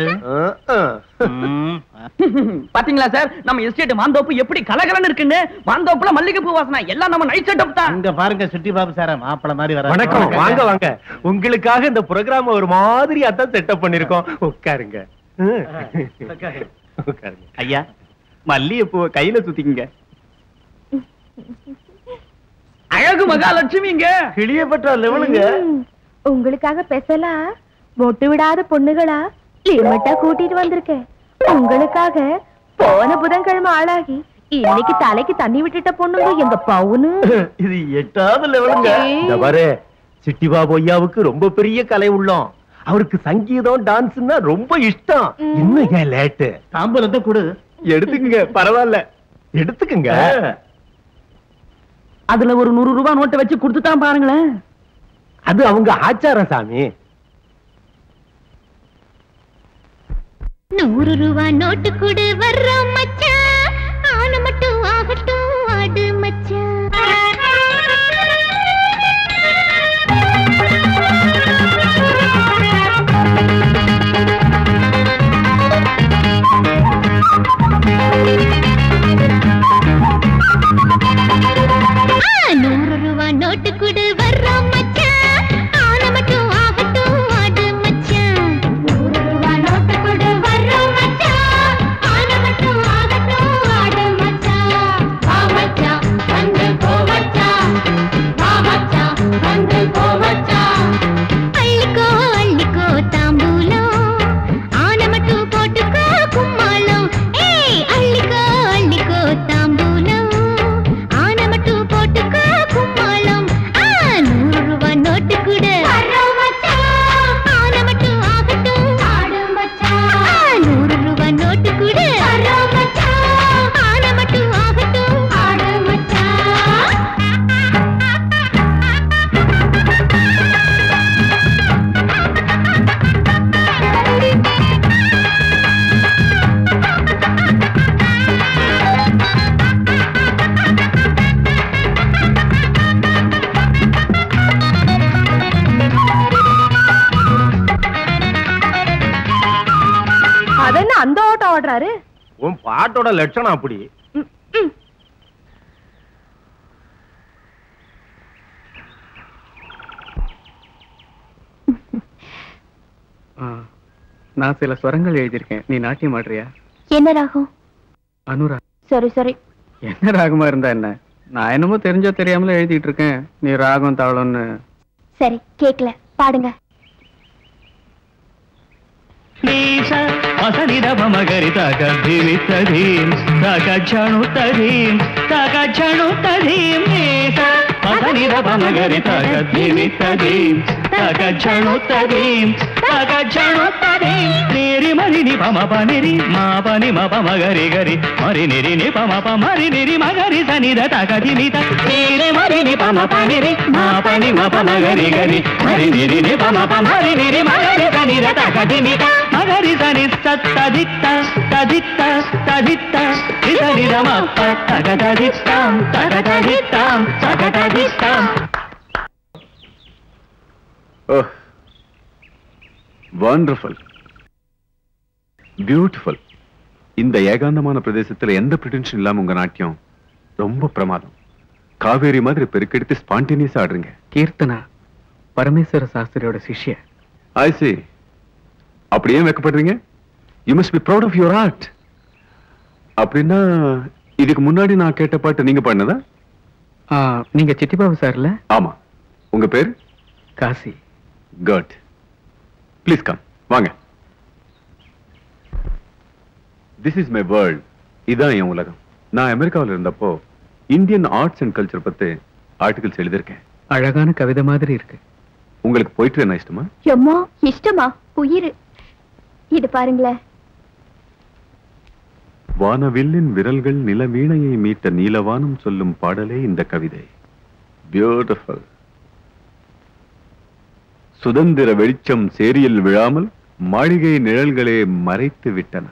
பாத்தீங்களா சார், நம்ம எஸ்டேட் மாந்தோப்பு எப்படி கலகலன்னு இருக்குன்னு. மாந்தோப்புல மல்லிகை பூ வாசனை எல்லாம் நம்ம நைட் செட்டப் தான். இங்க பாருங்க சுட்டி பாபு சார், மாப்பிள மாதிரி வர. வணக்கம், வாங்க வாங்க. உங்களுக்காக இந்த ப்ரோகிராம் ஒரு மாதிரியா தான் செட்டப் பண்ணிருக்கோம். உட்காருங்க. உட்காருங்க. ஐயா, மல்லிகை பூவை கையில சுத்திங்க. அழகு மகாலட்சுமிங்க. கிளியப்பட்ட லெவலுங்க. உங்களுக்காக பெசலாம் மொட்டு விடாத பொண்ணுகளா லிமிட்டா கூட்டிட்டு வந்திருக்கேன். உங்களுக்காக போன புதன்கிழமை ஆளாகி இன்னைக்கு தலைக்கு தண்ணி விட்டுட்ட பொண்ணுங்க எங்க பவுனு. இது 8வது லெவலுங்க. இந்த பாரு, சிட்டி பாபு ஐயாவுக்கு ரொம்ப பெரிய கலை உள்ளோம். அவருக்கு சங்கீதம் டான்ஸ்னா ரொம்ப இஷ்டம். இன்னும் ஏன் லேட்டு? தாம்பூலத்தை கொடு. எடுத்துக்குங்க, பரவாயில்ல, எடுத்துக்குங்க. அதுல ஒரு 100 ரூபாய் நோட்டை வச்சு கொடுத்துட்டான் பாருங்களேன். அது அவங்க ஆச்சாரம் சாமி. 100 ரூபாய் நோட்டு கொடு வர்றோம் மச்சான், ஆன மட்டும் ஆகட்டும் ஆடு மச்சான். நோட்டு கொடு வர்றோம் மச்சான், ஆன மட்டும் ஆகட்டும் ஆடு மச்சான். 100 ரூபாய் நோட்டு கொடு வர்றோம் மச்சான், ஆன மட்டும் ஆகட்டும் ஆடு மச்சான். வா மச்சான் வந்து போ மச்சான், வா மச்சான் வந்து போ மச்சான். அள்ளிக்கோ அள்ளிக்கோ தாம்பூலம், ஆன மட்டும் போட்டுக்கோ கும்மாளம். ஏய் அள்ளிக்கோ அள்ளிக்கோ தாம்பூலம், ஆன மட்டும் போட்டுக்கோ கும்மாளம். 100 ரூபாய் நோட்டு கொடு வர்றோம் மச்சான், ஆன மட்டும் ஆகட்டும் ஆடு மச்சான். 100 ரூபாய் நோட்டு கொடு வர்றோம் மச்சான், ஆன மட்டும் ஆகட்டும் ஆடு மச்சான். அதென்ன அந்த ஓட்டம் ஓடுறாரு? உன் பாட்டோட லட்சணம் அப்படி. நான் சில ஸ்வரங்கள் எழுதியிருக்கேன், நீ நாட்டியம் ஆடுறியா? என்ன ராகம்? அனுரா. சரி சரி. என்ன ராகமா இருந்தா என்ன, நான் என்னமோ தெரிஞ்சோ தெரியாமல எழுதிட்டு இருக்கேன், நீ ராகம் தாளம்னு. சரி கேக்கல, பாடுங்க. மகரி தக திவி ததீம் தக ஜணு ததீம் தக ஜணு ததீம் மகரி தக திவி ததீம் தக ஜணு ததீம் தக ஜணு ததீம் நிரி மரி நி பம பனிரி மா பனி ம ப மகரி கரி மரி நிரி நி பம ப மரி நிரி மகரி சனித தக திமி த நிரி மரி நி பம பனிரி மா பனி ம ப மகரி கரி மரி நிரி நி பம ப மரி நிரி மகரி சனித தக திமி த மகரி சனி ததித்த ததித்த ததித்த இதரிதமப்ப தகததித்தாம் தகததித்தாம் தகததித்தாம். Oh, wonderful, beautiful. இந்த ஏகாந்தமான பிரதேசத்துல எந்த பிரிட்டென்ஷன் இல்லாம உங்க நாட்டியம் ரொம்ப பிரமாதம். காவேரி மாதிரி பெருக்கெடுத்து ஸ்பான்டேனியஸா ஆடுறீங்க. கீர்த்தனா பரமேஸ்வர சாஸ்திரியோட சிஷ்ய. I see. அப்படியே வெக்கப்படுறீங்க? You must be proud of your art. அப்படின்னா இதுக்கு முன்னாடி நான் கேட்ட பாட்டு நீங்க பாடினதா? நீங்க சிட்டிபாபு சார்ல? ஆமா. உங்க பேர்? காசி. Good. Please come. வாங்க. This is my world. இதான் என் உலகம். நான் அமெரிக்காவில் இருந்தப்போ இந்தியன் ஆர்ட்ஸ் அண்ட் கல்ச்சர் பத்தி ஆர்டிகல்ஸ் எழுதியிருக்கேன். அழகான கவிதை மாதிரி இருக்கு. உங்களுக்கு போயிட்டு என்ன இஷ்டமா? எம்மா இஷ்டமா? உயிர். இது பாருங்களேன். வானவில்லின் விரல்கள் நிலவீணையை மீட்ட நீலவானம் சொல்லும் பாடலே இந்த கவிதை. பியூட்டிஃபுல். சுதந்திர வெளிச்சம் சேரியில் விழாமல் மாளிகை நிழல்களே மறைத்து விட்டன.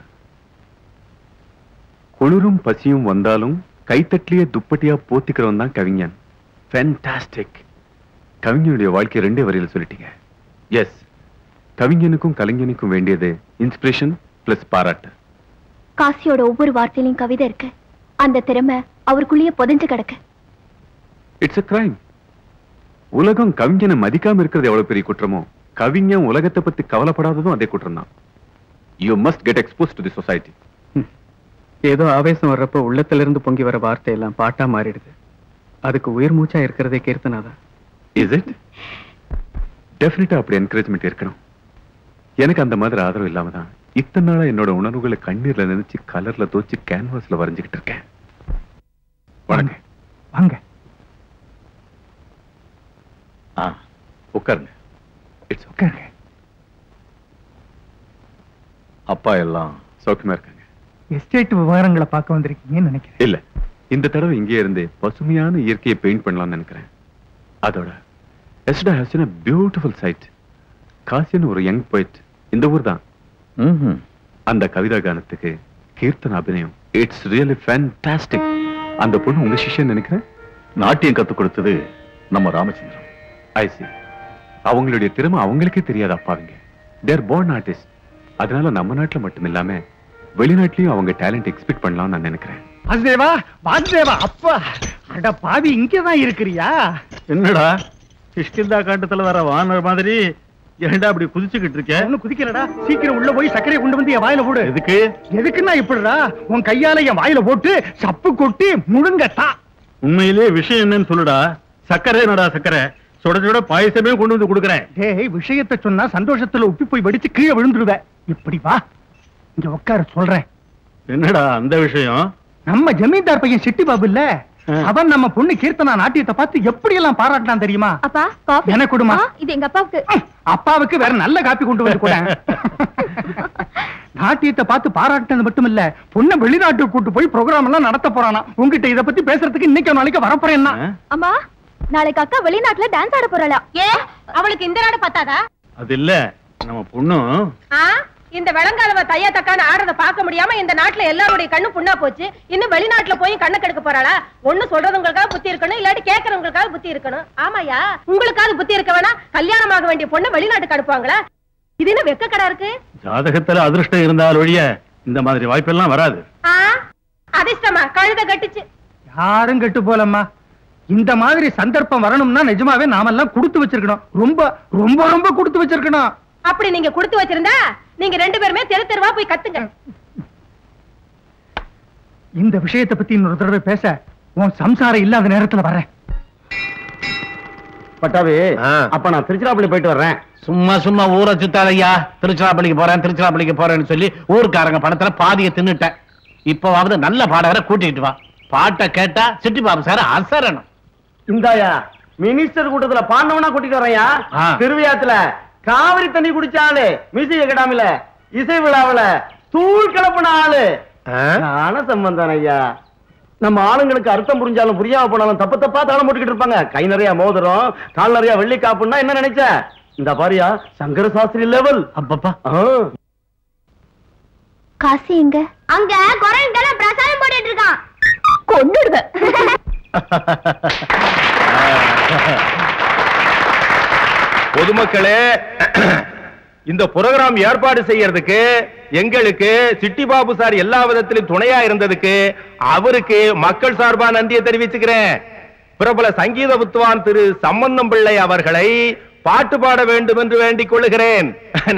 குளிரும் பசியும் வந்தாலும் கைத்தட்டிலேயே துப்பட்டியா போத்திக்கிறவன் தான் கவிஞன். ஃபேண்டாஸ்டிக். கவிஞனுடைய வாழ்க்கை 2 வரியில் சொல்லிட்டீங்க. எஸ், கவிஞனுக்கும் கலைஞனுக்கும் வேண்டியது இன்ஸ்பிரேஷன் பிளஸ் பாராட்டு. காசியோட ஒவ்வொரு வார்த்தையிலும் கவிதை இருக்கு. அந்த திறமை அவருக்குள்ளேயே புதைஞ்சு கிடக்கு. It's a crime. உலகம் கவிஞனை மதிக்காம இருக்கிறது எவ்வளவு பெரிய குற்றமோ, கவிஞன் உலகத்தை பத்தி கவலைப்படாததும் அதே குற்றம் தான். You must get expose to the society. ஏதோ ஆவேசம் வர்றப்போ உள்ளத்திலிருந்து பொங்கி வர வார்த்தை எல்லாம் பாட்டா மாறிடுது. அதுக்கு உயிர் மூச்சா இருக்கிறதே கீர்த்தனாதான். Is it? டெஃபினட்டா அப்படி என்கரேஜ்மெண்ட் இருக்கணும். எனக்கு அந்த மாதிரி ஆதரவு இல்லாம தான் இத்தனை நாளா என்னோட உணர்வுகளை கண்ணீர்ல நினைச்சு கலர்ல தோச்சு கேன்வாஸ்ல வரைஞ்சுக்கிட்டு இருக்கேன். வாங்க வாங்க. உட்காருங்க. இட்ஸ் உட்காருங்க. அப்பா எல்லாம் சௌக்கியமா இருக்காங்க. எஸ்டேட் விவகாரங்களை பார்க்க வந்திருக்கீங்கன்னு நினைக்கிறேன். இல்ல, இந்த தடவை இங்கே இருந்து பசுமையான இயற்கையை பெயிண்ட் பண்ணலாம்னு நினைக்கிறேன். அதோட எஸ்டா ஹஸ் a beautiful site. காசின்னு ஒரு யங் போயிட் இந்த ஊர் தான். அந்த கவிதா கானத்துக்கு கீர்த்தன அபிநயம் இட்ஸ் ரியலி ஃபேண்டாஸ்டிக். அந்த பொண்ணு உங்க சிஷ்யன் நினைக்கிறேன். நாட்டியம் கத்து கொடுத்தது நம்ம ராமச்சந்திரன். ஐ சி. அவங்களுடைய திறமை அவங்களுக்கே தெரியாது அப்பாவிங்க. தேர் born artist. அதனால நம்ம நாட்டுல மட்டும் இல்லாம வெளிநாட்டிலயும் அவங்க டேலண்ட் எக்ஸ்பெக்ட் பண்ணலாம்னு நான் நினைக்கிறேன். வாசுதேவா, வாசுதேவா, அப்பா, அட பாவி, இங்கதான் இருக்கிறியா? என்னடா கிஷ்கிந்தா காட்டத்துல வர வானர் மாதிரி ஏன்டா அப்படி குதிச்சுக்கிட்டு இருக்க? ஒண்ணு குதிக்கலடா, சீக்கிரம் உள்ள போய் சர்க்கரையை கொண்டு வந்து என் வாயில போடு. எதுக்கு? எதுக்குன்னா இப்படிடா, உன் கையால என் வாயில போட்டு சப்பு கொட்டி முழுங்கட்டா. உண்மையிலே விஷயம் என்னன்னு சொல்லுடா. சக்கரை என்னடா சக்கரை? சுட சுட பாயசமே கொண்டு வந்து கொடுக்குறேன். டேய், விஷயத்தை சொன்னா சந்தோஷத்துல உப்பி போய் வெடிச்சு கீழே விழுந்துருவ. இப்படி வா, இங்க உட்கார சொல்றேன். என்னடா அந்த விஷயம்? நம்ம ஜமீன்தார் பையன் சிட்டி பாபு இல்ல, அவன் நம்ம பொண்ணு கீர்த்தனா நாட்டியத்தை பார்த்து எப்படி எல்லாம் பாராட்டினான் தெரியுமா? அப்பா, காபி எனக்கு கொடுமா. இது எங்க அப்பாவுக்கு. அப்பாவுக்கு வேற நல்ல காப்பி கொண்டு வந்து கூட. நாட்டியத்தை பார்த்து பாராட்டினது மட்டும் இல்ல, பொண்ணை வெளிநாட்டுக்கு கூட்டு போய் ப்ரோக்ராம் எல்லாம் நடத்த போறானா. உங்ககிட்ட இத பத்தி பேசுறதுக்கு இன்னைக்கு நாளைக்கு வரப்போறேன்னா. அம்மா, நாளைக்கு அக்கா வெளிநாட்டுல டான்ஸ் ஆட போறாளா? அவளுக்கு இந்த நாடு பத்தாதா? அது இல்ல, நம்ம பொண்ணு இந்த வெளங்காலவ தையா தக்கான ஆடுறத பார்க்க முடியாம இந்த நாட்டுல எல்லாருடைய கண்ணு புண்ணா போச்சு. இன்னும் வெளிநாட்டுல போய் கண்ணு கெடுக்க போறாளா? ஒண்ணு சொல்றவங்களுக்காக புத்தி இருக்கணும், இல்லாட்டி கேட்கறவங்களுக்காக புத்தி இருக்கணும். ஆமாயா, உங்களுக்காக புத்தி இருக்க வேணா. கல்யாணமாக வேண்டிய பொண்ணு வெளிநாட்டுக்கு அனுப்புவாங்களா? இது என்ன வெக்க கடை இருக்கு? ஜாதகத்துல அதிர்ஷ்டம் இருந்தால் ஒழிய இந்த மாதிரி வாய்ப்பெல்லாம் வராது. அதிர்ஷ்டமா? கழுத கட்டுச்சு. யாரும் கெட்டு போலம்மா. இந்த மாதிரி சந்தர்ப்பம் வரணும்னா நிஜமாவே நாமெல்லாம் கொடுத்து வச்சிருக்கணும். ரொம்ப ரொம்ப ரொம்ப கொடுத்து வச்சிருக்கணும். அப்படி நீங்க கொடுத்து வச்சிருந்தா நீங்க ரெண்டு பேருமே தெரு தெருவா போய் கத்துங்க. இந்த விஷயத்தை பத்தி இன்னொரு தடவை பேச உன் சம்சாரம் இல்லாத நேரத்துல வரேன். பட்டாவே, அப்ப நான் திருச்சிராப்பள்ளி போயிட்டு வர்றேன். சும்மா சும்மா ஊரை சுத்தாதையா. திருச்சிராப்பள்ளிக்கு போறேன்னு சொல்லி ஊருக்காரங்க பணத்துல பாதியை தின்னுட்டேன். இப்பவாவது நல்ல பாடகரை கூட்டிட்டு வா. பாட்டை கேட்டா சிட்டி பாபு சார் அசரணும். இந்தாயா, மினிஸ்டர் கூட்டத்துல பாண்டவனா கூட்டிட்டு வரையா. திருவிழாத்துல காவிரி தண்ணி குடிச்சாலு, மியூசிக் அகாடமில இசை விழாவில தூள் கிளப்பின ஆளு நான சம்பந்தம் ஐயா. நம்ம ஆளுங்களுக்கு அர்த்தம் புரிஞ்சாலும் புரியாம போனாலும் தப்பு தப்பா தாளம் போட்டுக்கிட்டு இருப்பாங்க. கை நிறைய மோதிரம், கால் நிறைய வெள்ளி காப்புன்னா என்ன நினைச்ச? இந்த பாரியா சங்கர சாஸ்திரி லெவல். அப்பப்பா, காசி எங்க? அங்க குரங்கெல்லாம் பிரசாதம் போட்டுட்டு இருக்கான். கொன்னுடுவேன். பொதுமக்களே, இந்த புரோகிராம் ஏற்பாடு செய்யறதுக்கு எங்களுக்கு சிட்டி பாபு சார் எல்லா விதத்திலும் துணையா இருந்ததுக்கு அவருக்கு மக்கள் சார்பா நன்றியை தெரிவிச்சுக்கிறேன். பிரபல சங்கீத வித்வான் திரு சம்பந்தம் பிள்ளை அவர்களை பாட்டு பாட வேண்டும் என்று வேண்டிக் கொள்ளுகிறேன்.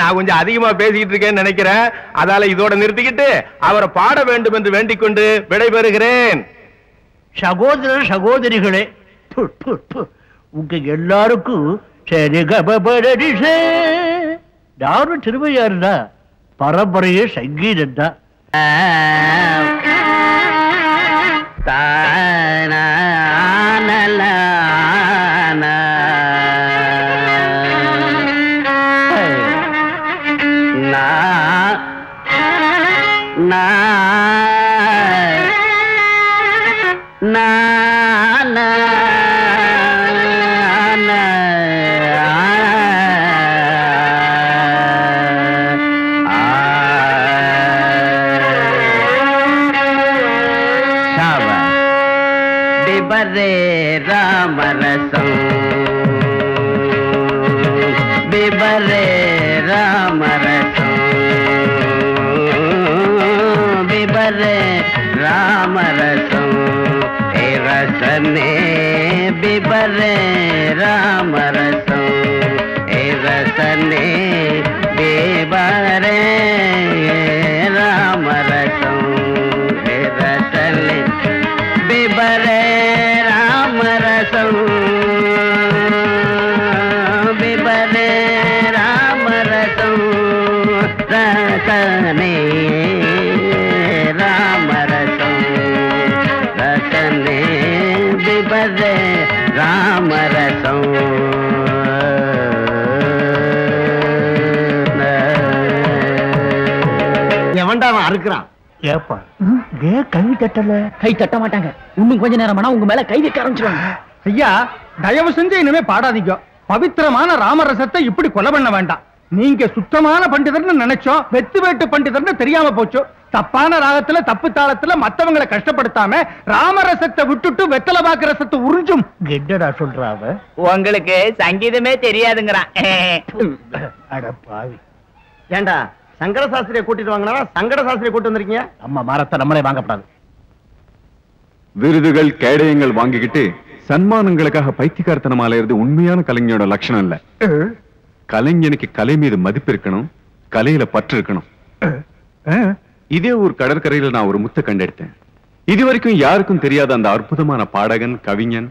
நான் கொஞ்சம் அதிகமா பேசிக்கிட்டு இருக்கேன்னு நினைக்கிறேன். அதால இதோட நிறுத்திக்கிட்டு அவரை பாட வேண்டும் என்று வேண்டிக் கொண்டு விடைபெறுகிறேன். சகோதர சகோதரிகளே, உங்க எல்லாருக்கும் யாரும் திருவையாருடா, பரம்பரையே சங்கீதம் தான். ஏப்பா ஏன் கை தட்டல? கை தட்ட மாட்டாங்க. இன்னும் கொஞ்ச நேரமானா உங்க மேல கை வைக்க ஆரம்பிச்சிருவாங்க. ஐயா, தயவு செஞ்சு இனிமே பாடாதீங்க. பவித்திரமான ராமரசத்தை இப்படி கொலை பண்ண வேண்டாம். நீங்க சுத்தமான பண்டிதர்னு நினைச்சோம், வெத்து வேட்டு பண்டிதர்னு தெரியாம போச்சு. தப்பான ராகத்துல தப்பு தாளத்துல மத்தவங்களை கஷ்டப்படுத்தாம ராமரசத்தை விட்டுட்டு வெத்தலை பாக்கு ரசத்தை உறிஞ்சும். என்னடா சொல்றாவ? உங்களுக்கு சங்கீதமே தெரியாதுங்கிறான். அட பாவி. ஏண்டா சங்கர சாஸ்திரியை கூட்டிட்டு வாங்கினா சங்கட சாஸ்திரியை கூட்டு வந்திருக்கீங்க? நம்ம மரத்தை நம்மளே வாங்கப்படாது. விருதுகள் கேடயங்கள் வாங்கிக்கிட்டு சன்மானங்களுக்காக பைத்தியக்காரத்தனம் அலையிறது உண்மையான கலைஞனோட லட்சணம் இல்ல. கலைஞனுக்கு கலை மீது மதிப்பு இருக்கணும், கலையில பற்று இருக்கணும். இதே ஒரு கடற்கரையில நான் ஒரு முத்தை கண்டெடுத்தேன். இதுவரைக்கும் யாருக்கும் தெரியாத அந்த அற்புதமான பாடகன் கவிஞன்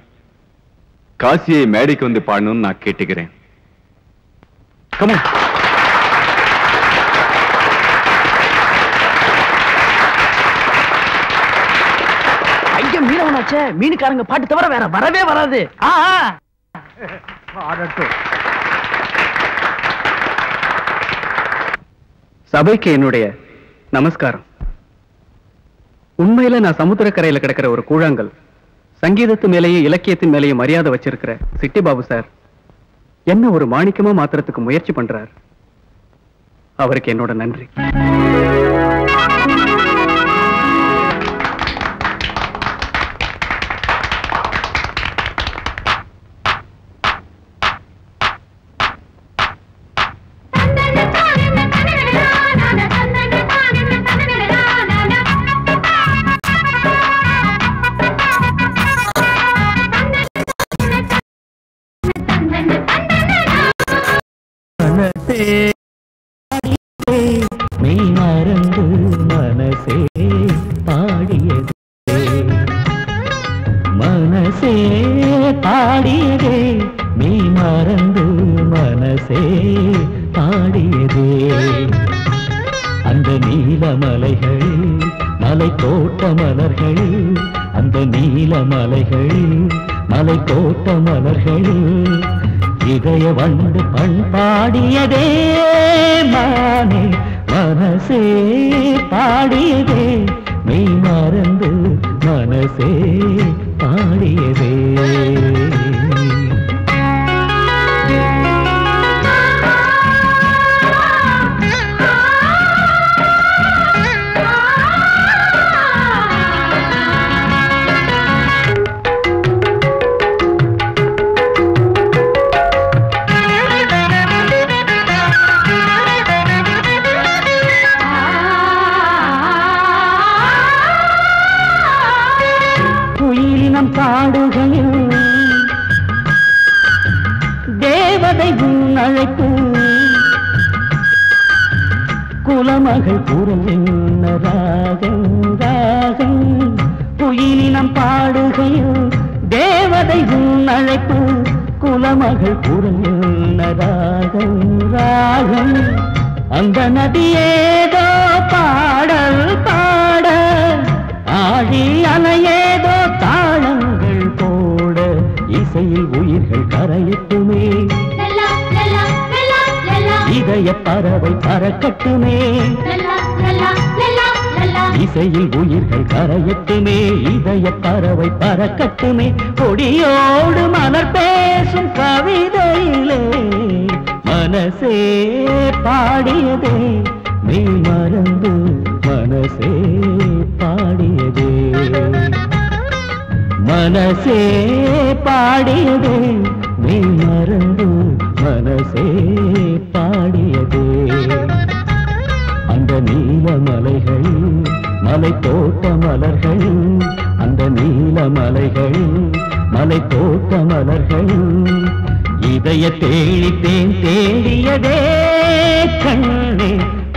காசியை மேடைக்கு வந்து பாடணும்னு நான் கேட்டுக்கிறேன். Come on. ஐயா மீனவனாச்சே, மீனுக்காரங்க பாட்டு தவிர வேற வரவே வராது. சபைக்கு என்னுடைய நமஸ்காரம். உண்மையில நான் சமுத்திரக்கரையில கிடக்கிற ஒரு கூழாங்கல். சங்கீதத்து மேலேயும் இலக்கியத்தின் மேலேயும் மரியாதை வச்சிருக்கிற சிட்டி பாபு சார் என்ன ஒரு மாணிக்கமா மாத்திரத்துக்கு முயற்சி பண்றார். அவருக்கு என்னோட நன்றி. மெய் மறந்து மனசே பாடியதே, மனசே பாடியதே, மெய் மறந்து மனசே பாடியதே. அந்த நீலமலைகள் மலை தோட்ட மலர்கள், அந்த நீலமலைகள் மலை தோட்ட மலர்கள் இதய வண்டு பண்பாடியதே. மானே மனசே பாடியதே, மெய் மறந்து மனசே பாடியதே. பாடுகையில் தேவதை உன் அழைப்பு, குலமகள் குரல் என்ன ராகம் ராகம். குயிலினம் பாடுகையில் தேவதை உன் அழைப்பு, குலமகள் குரல் என்ன ராகம் ராகம். அந்த நதியேதோ பாடல் பாட, ஆழி அலையேதோ தாளங்கள் போட, இசையில் உயிர்கள் கரையட்டுமே, இதய பறவை பறக்கட்டுமே. இசையில் உயிர்கள் கரையட்டுமே, இதய பறவை பறக்கட்டுமே. கொடியோடு மலர் பேசும் கவிதையிலே மனசே பாடியதே, மெய் மறந்து மனசே பாடியதே. மனசே பாடியதே, மெய் மறந்து மனசே பாடியதே. அந்த நீலமலைகள் மலை தோட்ட மலர்கள், அந்த நீலமலைகள் மலை தோட்ட மலர்கள் இதய தேடித்தேன் தேடியதே. கண்ணே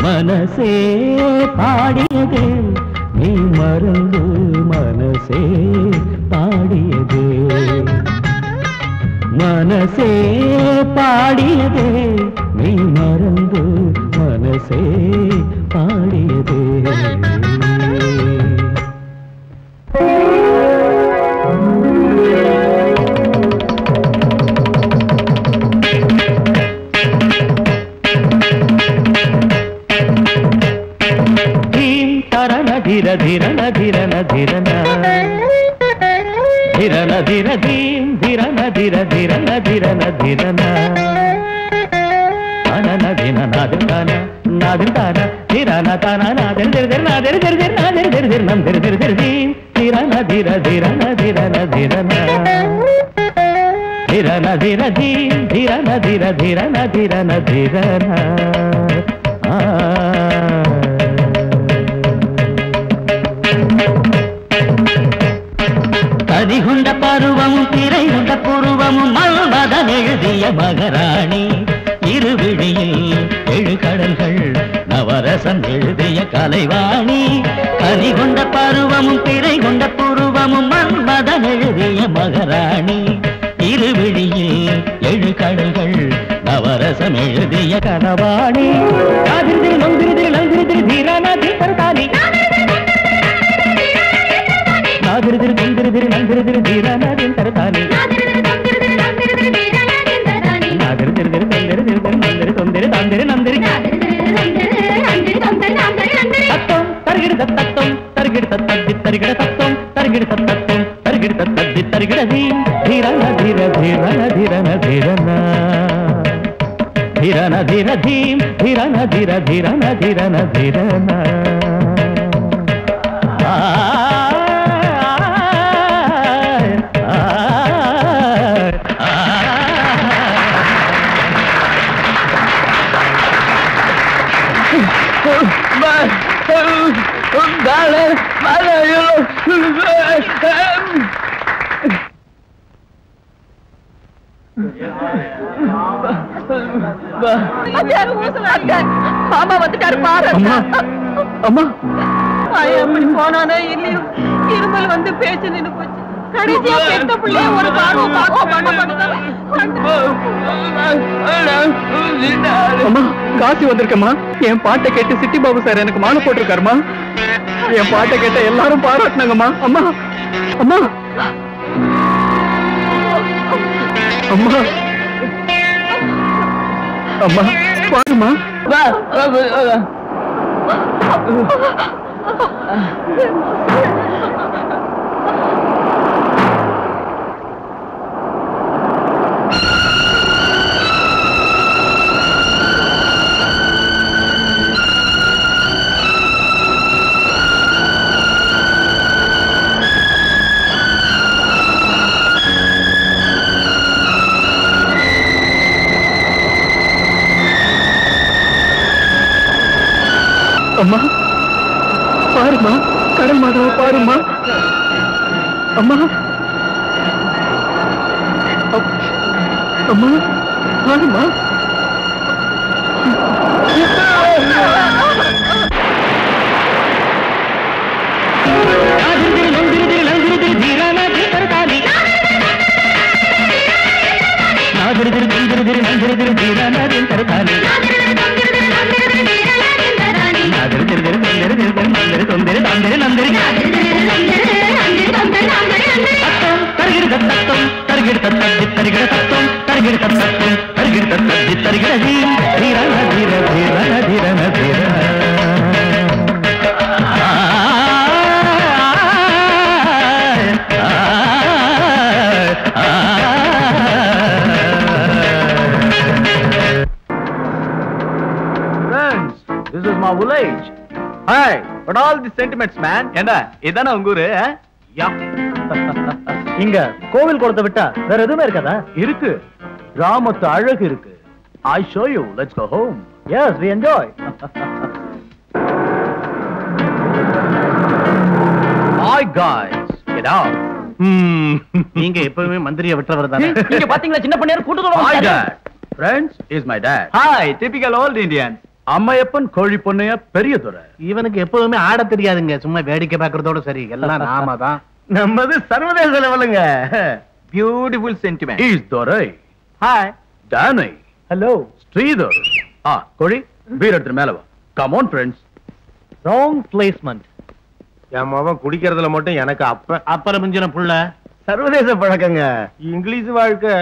மனசே பாடியதே, நீ மறந்து மனசே பாடியதே. மனசே பாடியதே, நீ மறந்து மனசே பாடியதே. ಧಿರನ ಧಿರ ಧೀಂ ಧಿರನ ಧಿರ ಧಿರನ ಧಿರನ ಧಿರನ ಅನನ ದಿನ ನಾದಿರ್ತಾನ ನಾದಿರ್ತಾನ ಧಿರನ ತಾನ ನಾದಿರ್ ದಿರ್ ದಿರ್ ನಾದಿರ್ ದಿರ್ ದಿರ್ ನಾದಿರ್ ದಿರ್ ದಿರ್ ನಮ್ ದಿರ್ ದಿರ್ ದಿರ್ ಧೀಂ ಧಿರನ ಧಿರ ಧಿರನ ಧಿರನ ಧಿರನ ಧಿರನ ಧಿರ ಧೀಂ ಧಿರನ ಧಿರ ಧಿರನ ಧಿರನ ಧಿರನ கதிகுண்ட பருவமும் திரைகுண்ட புருவமும் மல்மதன் எழுதிய மகராணி இருவிழியில் 7 கடல்கள் நவரசம் எழுதிய கலைவாணி கதிகுண்ட பருவமும் திரைகுண்ட புருவமும் மல்மதன் எழுதிய மகராணி இருவிழியில் 7 கடல்கள் நவரசம் எழுதிய கனவாணி நாதிரிதிரி நந்திரிதிரி நந்திரிதிரி தீரானாதி தருதானி நாதிரிதிரி நந்திரிதிரி நந்திரிதிரி தீரானாதி தருதானி நாதிரிதிரி நந்திரிதிரி நந்திரி தொந்திரி தாந்திரி நந்திரி தத்தம் தருகிட தத்தம் தருகிட தத்தத்தி தருகிட தத்தம் தருகிட தத்தம் தருகிட தத்தத்தி தருகிட தீம் ಧೀರನ ಧೀರ ಧೀರನ ಧೀರನ ಧೀರನ ಧೀರನ ಧೀರ ಧೀಂ ಧೀರನ ಧೀರ ಧೀರನ ಧೀರನ ಧೀರನ மாமா வந்துட்டாரு பாரு. அம்மா எப்படி போனானோ இல்லையோ இருமல் வந்து பேச்சு நின்னு போச்சு. கடைசியா பெத்த பிள்ளைய ஒரு பார்வை பார்க்க பண்ண மாட்டேன். அம்மா காசி வந்திருக்கம்மா. என் பாட்டை கேட்டு சிட்டி பாபு சார் எனக்கு மாலை போட்டிருக்காருமா. என் பாட்டை கேட்ட எல்லாரும் பாராட்டினாங்கம்மா. அம்மா அம்மா அம்மா அம்மா பாருமா. அம்மா பாருமா, கடல் மாதாவை பாருமா. அம்மா அம்மா பாருமா. This is my village. Hi, what all the sentiments, man? என்ன இதானே உங்க ஊரு? யா. இங்க கோவில் குளத்தை விட்டா வேற எதுவுமே இருக்காதா? இருக்கு. கிராமத்து அழகு இருக்கு. I show you. Let's go home. Yes, we enjoy. Hi guys, get out. நீங்க எப்பவுமே மந்திரியை விட்டவர் தானே. இங்க பாத்தீங்களா சின்ன பண்ணையார் கூட்டத்தோட Hi dad. Friends, is my dad. Hi, typical old Indians. Ammaiyappan கோழி பொண்ணையா பெரிய துறை. இவனுக்கு எப்பவுமே ஆட தெரியாதுங்க, சும்மா வேடிக்கை பார்க்கறதோட சரி. எல்லாம் நாம தான். நம்மது சர்வதேச லெவலுங்க. Beautiful sentiment. Is Durai. Hi டானை. ஹலோ ஸ்ரீதர். கோழி பீர் எடுத்து மேல வா. Come on friends. Wrong placement. என் மகன் குடிக்கிறதுல மட்டும் எனக்கு அப்பற மிஞ்சின புள்ள. சர்வதேச பழக்கங்க, இங்கிலீஷ் வாழ்க்கை.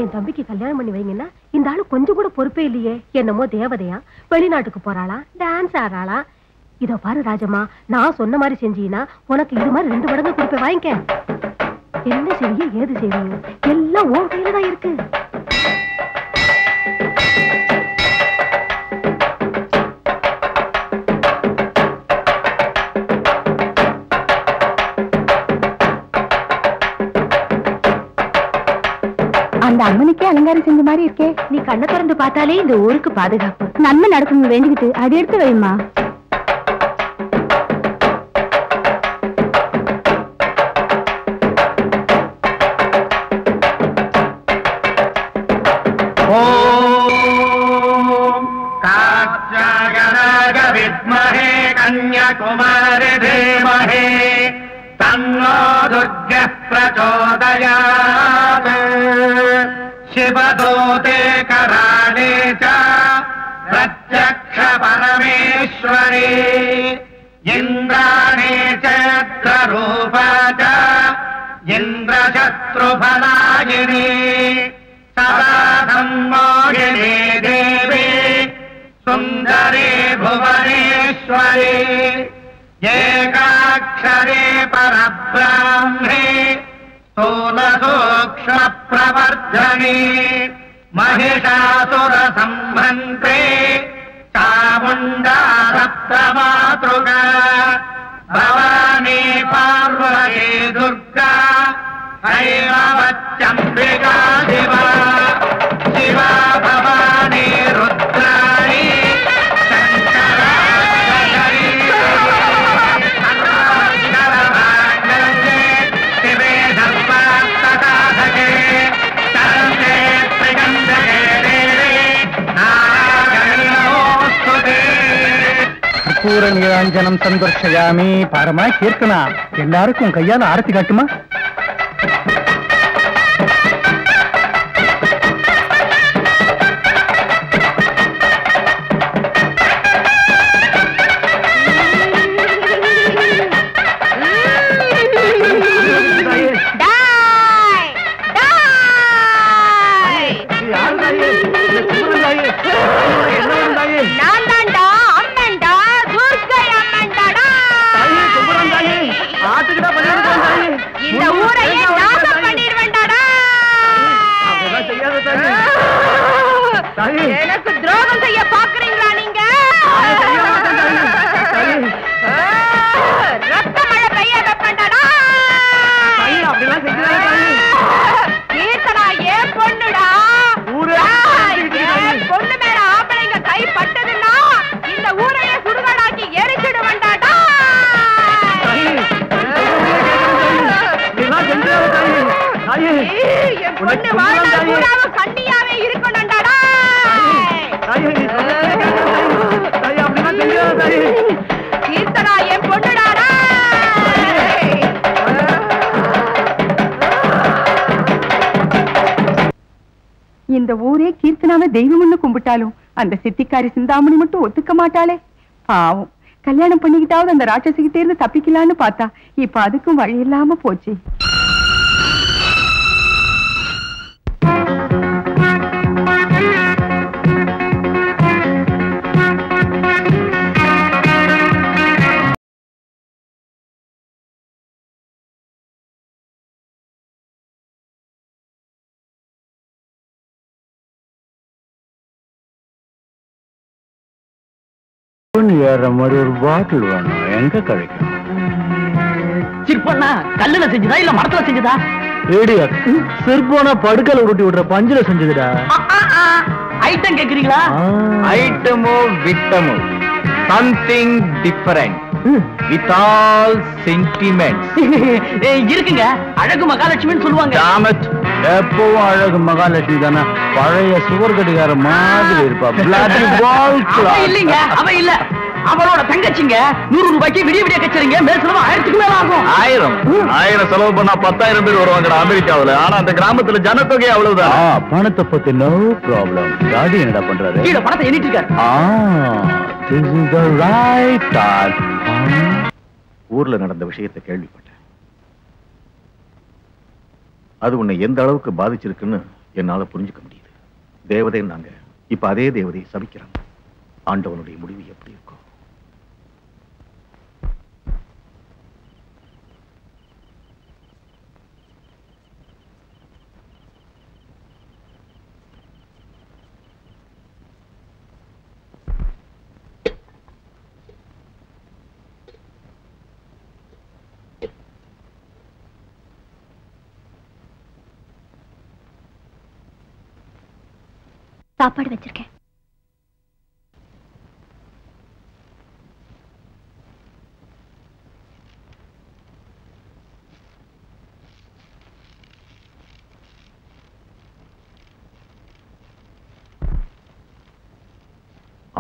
என் தம்பிக்கு கல்யாணம் பண்ணி வைங்கன்னா இந்த ஆளு கொஞ்சம் கூட பொறுப்பே இல்லையே. என்னமோ தேவதையா, வெளிநாட்டுக்கு போறாளா, டான்ஸ் ஆடுறாளா. இதோ பாரு ராஜம்மா, நான் சொன்ன மாதிரி செஞ்சீங்கன்னா உனக்கு இது மாதிரி 2 மடங்கு கொடுப்பேன், வாங்கிக்க. என்ன செய்ய ஏது செய்வீங்க எல்லாம் உன் கையில தான் இருக்கு. அந்த அம்மனுக்கே அலங்காரம் செஞ்ச மாதிரி இருக்கே. நீ கண்ணை திறந்து பார்த்தாலே இந்த ஊருக்கு பாதுகாப்பு. நன்மை நடக்கணும் வேண்டிக்கிட்டு அதை எடுத்து வைமா. विद्महे कन्याकुमारी धीमहि तन्नो दुर्गः प्रचोदयात् शिवदूते कराळे च प्रत्यक्ष परमेश्वरी इन्द्राणी चैत्ररूपा च इन्द्रशत्रुफलायिनी सदा सम्मोहिनी देवी सुन्दरी भुवनेश्वरी एकाक्षरे परब्राह्मे स्थूलसूक्ष्म प्रवर्धने महिषासुरसम्भन्त्रे चामुण्डा सप्तमातृका भवानी पार्वती दुर्गा ऐरावत्यम्बिका शिवा शिवा भवानी रुद्राणी கற்பூர நீராஞ்சனம் சந்தர்ஷயாமி. பாரமா கீர்த்தனா, எல்லாருக்கும் கையால ஆரத்தி காட்டுமா? எனக்கு துரோகம் செய்ய பாக்குறீங்களா நீங்க? ரத்த மழை பெய்ய வைப்பேன்டா. கீர்த்தனா ஏன் பொண்ணுடா? ஏன் பொண்ணு மேல ஆம்பளைங்க கை பட்டதுன்னா இந்த ஊரையே சுடுகாடாக்கி எரிச்சிடுவேன்டாடா. என் பொண்ணு வாழ்நாள் பூராவும் கண்ணியாவே இருக்கணும்டாடா. கீர்த்தனா என் பொண்ணுடாடா. இந்த ஊரே கீர்த்தனாவை தெய்வம்னு கும்பிட்டாலும் அந்த சித்திக்காரி சிந்தாமணி மட்டும் ஒத்துக்க மாட்டாளே. பாவம், கல்யாணம் பண்ணிக்கிட்டாவது அந்த ராட்சசிக்கிட்டே இருந்து தப்பிக்கலான்னு பார்த்தா இப்ப அதுக்கும் வழி இல்லாம போச்சு. ஏற மாதிரி ஒரு பாட்டில் வேணும். எங்க கிடைக்கும்? சிற்பண்ணா கல்லுல செஞ்சதா இல்ல மரத்துல செஞ்சதா? ஏடியா சிற்போனா படுக்கல உருட்டி விடுற பஞ்சில செஞ்சதுடா. ஐட்டம் கேக்குறீங்களா? ஐட்டமோ விட்டமோ something different with all sentiments இருக்குங்க. அழகு மகாலட்சுமின்னு சொல்லுவாங்க. எப்பவும் அழகு மகாலட்சுமி தானே. பழைய சுவர் கடிகார மாதிரி இருப்பா. இல்லைங்க, அவ இல்ல, அவளோட தங்கச்சிங்க. 100 ரூபாய்க்கு விடிய விடிய கச்சரிங்க. மேல் செலவு 1000க்கு மேல ஆகும். 1000 செலவு பண்ணா 10,000 பேர் வருவாங்க அமெரிக்காவுல. ஆனா அந்த கிராமத்துல ஜனத்தொகை அவ்வளவுதான். பணத்தை பத்தி நோ ப்ராப்ளம். டாடி என்னடா பண்றாரு? கீழ பணத்தை எண்ணிட்டு இருக்காரு. ஊர்ல நடந்த விஷயத்தை கேள்விப்பட்டேன். அது உன்னை எந்த அளவுக்கு பாதிச்சிருக்குன்னு என்னால புரிஞ்சுக்க முடியுது. தேவதை நாங்க இப்ப அதே தேவதையை சபிக்கிறாங்க. ஆண்டவனுடைய முடிவு எப்படி இருக்கும்? சாப்பாடு வச்சிருக்கேன்.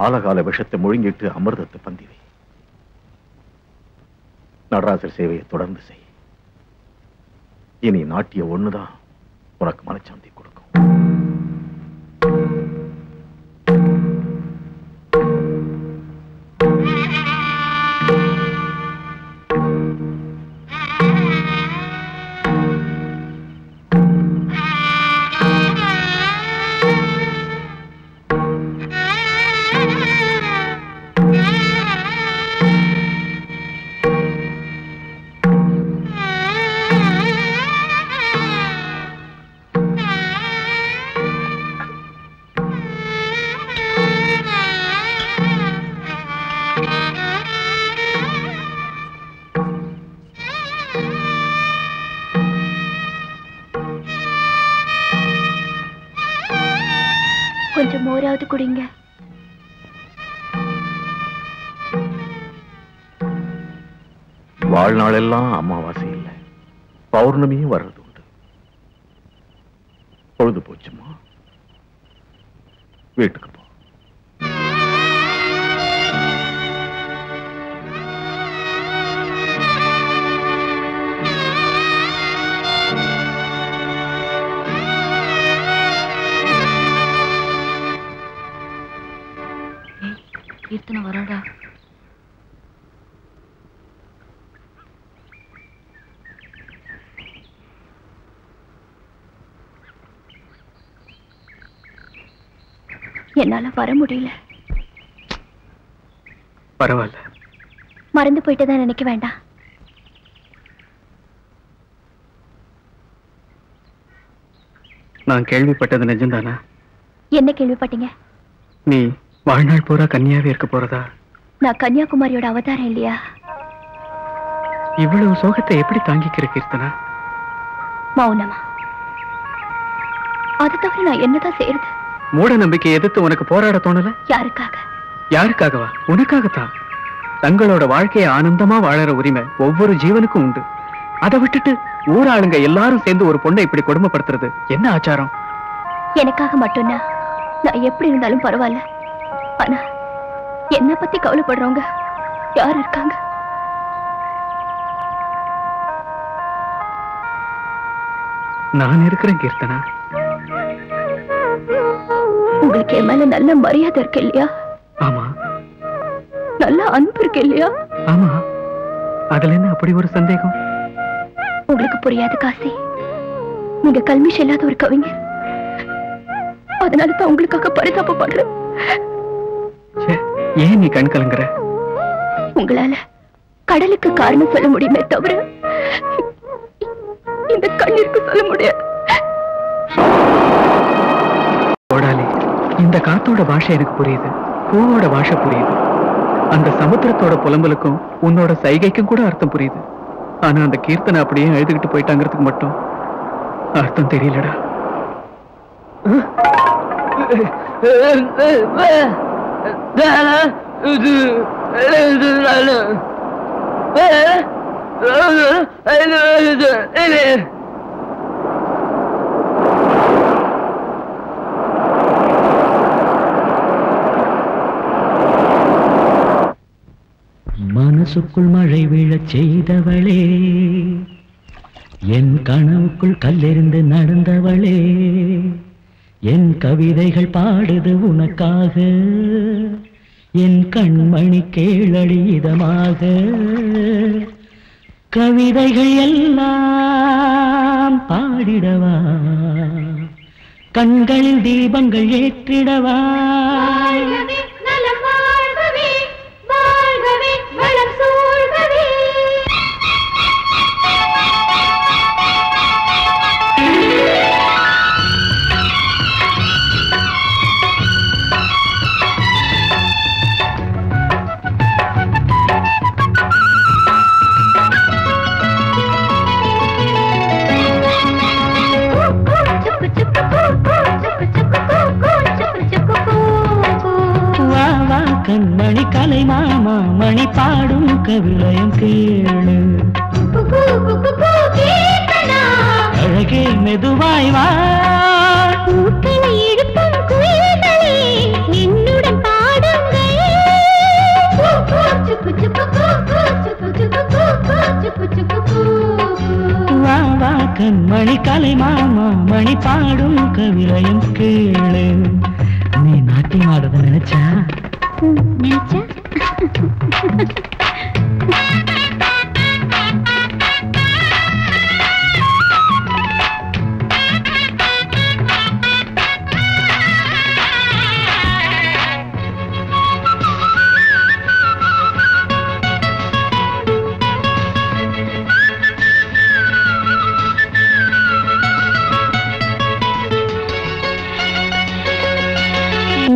ஆலகால விஷத்தை முழுங்கிட்டு அமிர்தத்தை பந்திவை. நடராசர் சேவையை தொடர்ந்து செய். இனி நாட்டிய ஒண்ணுதான் உனக்கு மனச்சாந்தி கொடுக்கும். கொஞ்சம் மோராவது குடிங்க. வாழ்நாளெல்லாம் அமாவாசை இல்லை, பௌர்ணமியும் வர்றது உண்டு. பொழுது போச்சுமா, வீட்டுக்கு போ. கீர்த்தனை வராடா. என்னால வர முடியல. பரவாயில்ல, மறந்து போயிட்டுதான் நினைக்க வேண்டாம். நான் கேள்விப்பட்டது நிஜம்தானா? என்ன கேள்விப்பட்டீங்க? நீ வாழ்நாள் பூரா கன்னியாவே இருக்க போறதா? நான் கன்னியாகுமரியோட அவதாரம் இல்லையா? இவ்வளவு சோகத்தை எப்படி தாங்கிக்கிற கீர்த்தனா? மௌனமா. அது தவிர நான் என்னதான் செய்யறது? மூட நம்பிக்கை எதிர்த்து உனக்கு போராட தோணல? யாருக்காக? யாருக்காகவா? உனக்காகத்தான். தங்களோட வாழ்க்கையை ஆனந்தமா வாழற உரிமை ஒவ்வொரு ஜீவனுக்கும் உண்டு. அதை விட்டுட்டு ஊராளுங்க எல்லாரும் சேர்ந்து ஒரு பொண்ணை இப்படி கொடுமைப்படுத்துறது என்ன ஆச்சாரம்? எனக்காக மட்டும்னா நான் எப்படி இருந்தாலும் பரவாயில்ல. ஆனா என்ன பத்தி கவலைப்படுறவங்க யார் இருக்காங்க? நான் இருக்கிறேன் கீர்த்தனா. உங்களுக்கு என் மேல நல்ல மரியாதை இருக்கு இல்லையா? ஆமா. நல்ல அன்பு இருக்கு இல்லையா? ஆமா. அதுல என்ன அப்படி ஒரு சந்தேகம்? உங்களுக்கு புரியாது காசி. நீங்க கல்மிஷம் இல்லாத ஒரு கவிஞர். அதனாலதான் உங்களுக்காக பரிதாபப்படுறேன். ஏன் நீ கண் கலங்குற? உங்களால கடலுக்கு காரணம் சொல்ல முடியுமே தவிர இந்த கண்ணீருக்கு சொல்ல முடியாது. ஓடாலி, இந்த காத்தோட பாஷை எனக்கு புரியுது, பூவோட பாஷை புரியுது, அந்த சமுத்திரத்தோட புலம்பலுக்கும் உன்னோட சைகைக்கும் கூட அர்த்தம் புரியுது. ஆனா அந்த கீர்த்தனை அப்படியே எழுதுகிட்டு போயிட்டாங்கிறதுக்கு மட்டும் அர்த்தம் தெரியலடா. மனசுக்குள் மழை விழச் செய்தவளே, என் கனவுக்குள் கல்லெறிந்து நடந்தவளே, என் கவிதைகள் பாடுது உனக்காக, என் கண்மணி கேளடி இதமாக, கவிதைகள் எல்லாம் பாடிடவா, கண்களில் தீபங்கள் ஏற்றிடவா. Chup chup மாமா மணி பாடும் கவிளையும் கேளு அழகே மெதுவாய் வா பூக்களை எழுப்பும் குயில்களே என்னுடன் பாடுங்கள் வா வா கண்மணி கலை மாமா மணி பாடும் கவிளையும் கேளு நீ நாட்டியம் ஆடுறத நினைச்சா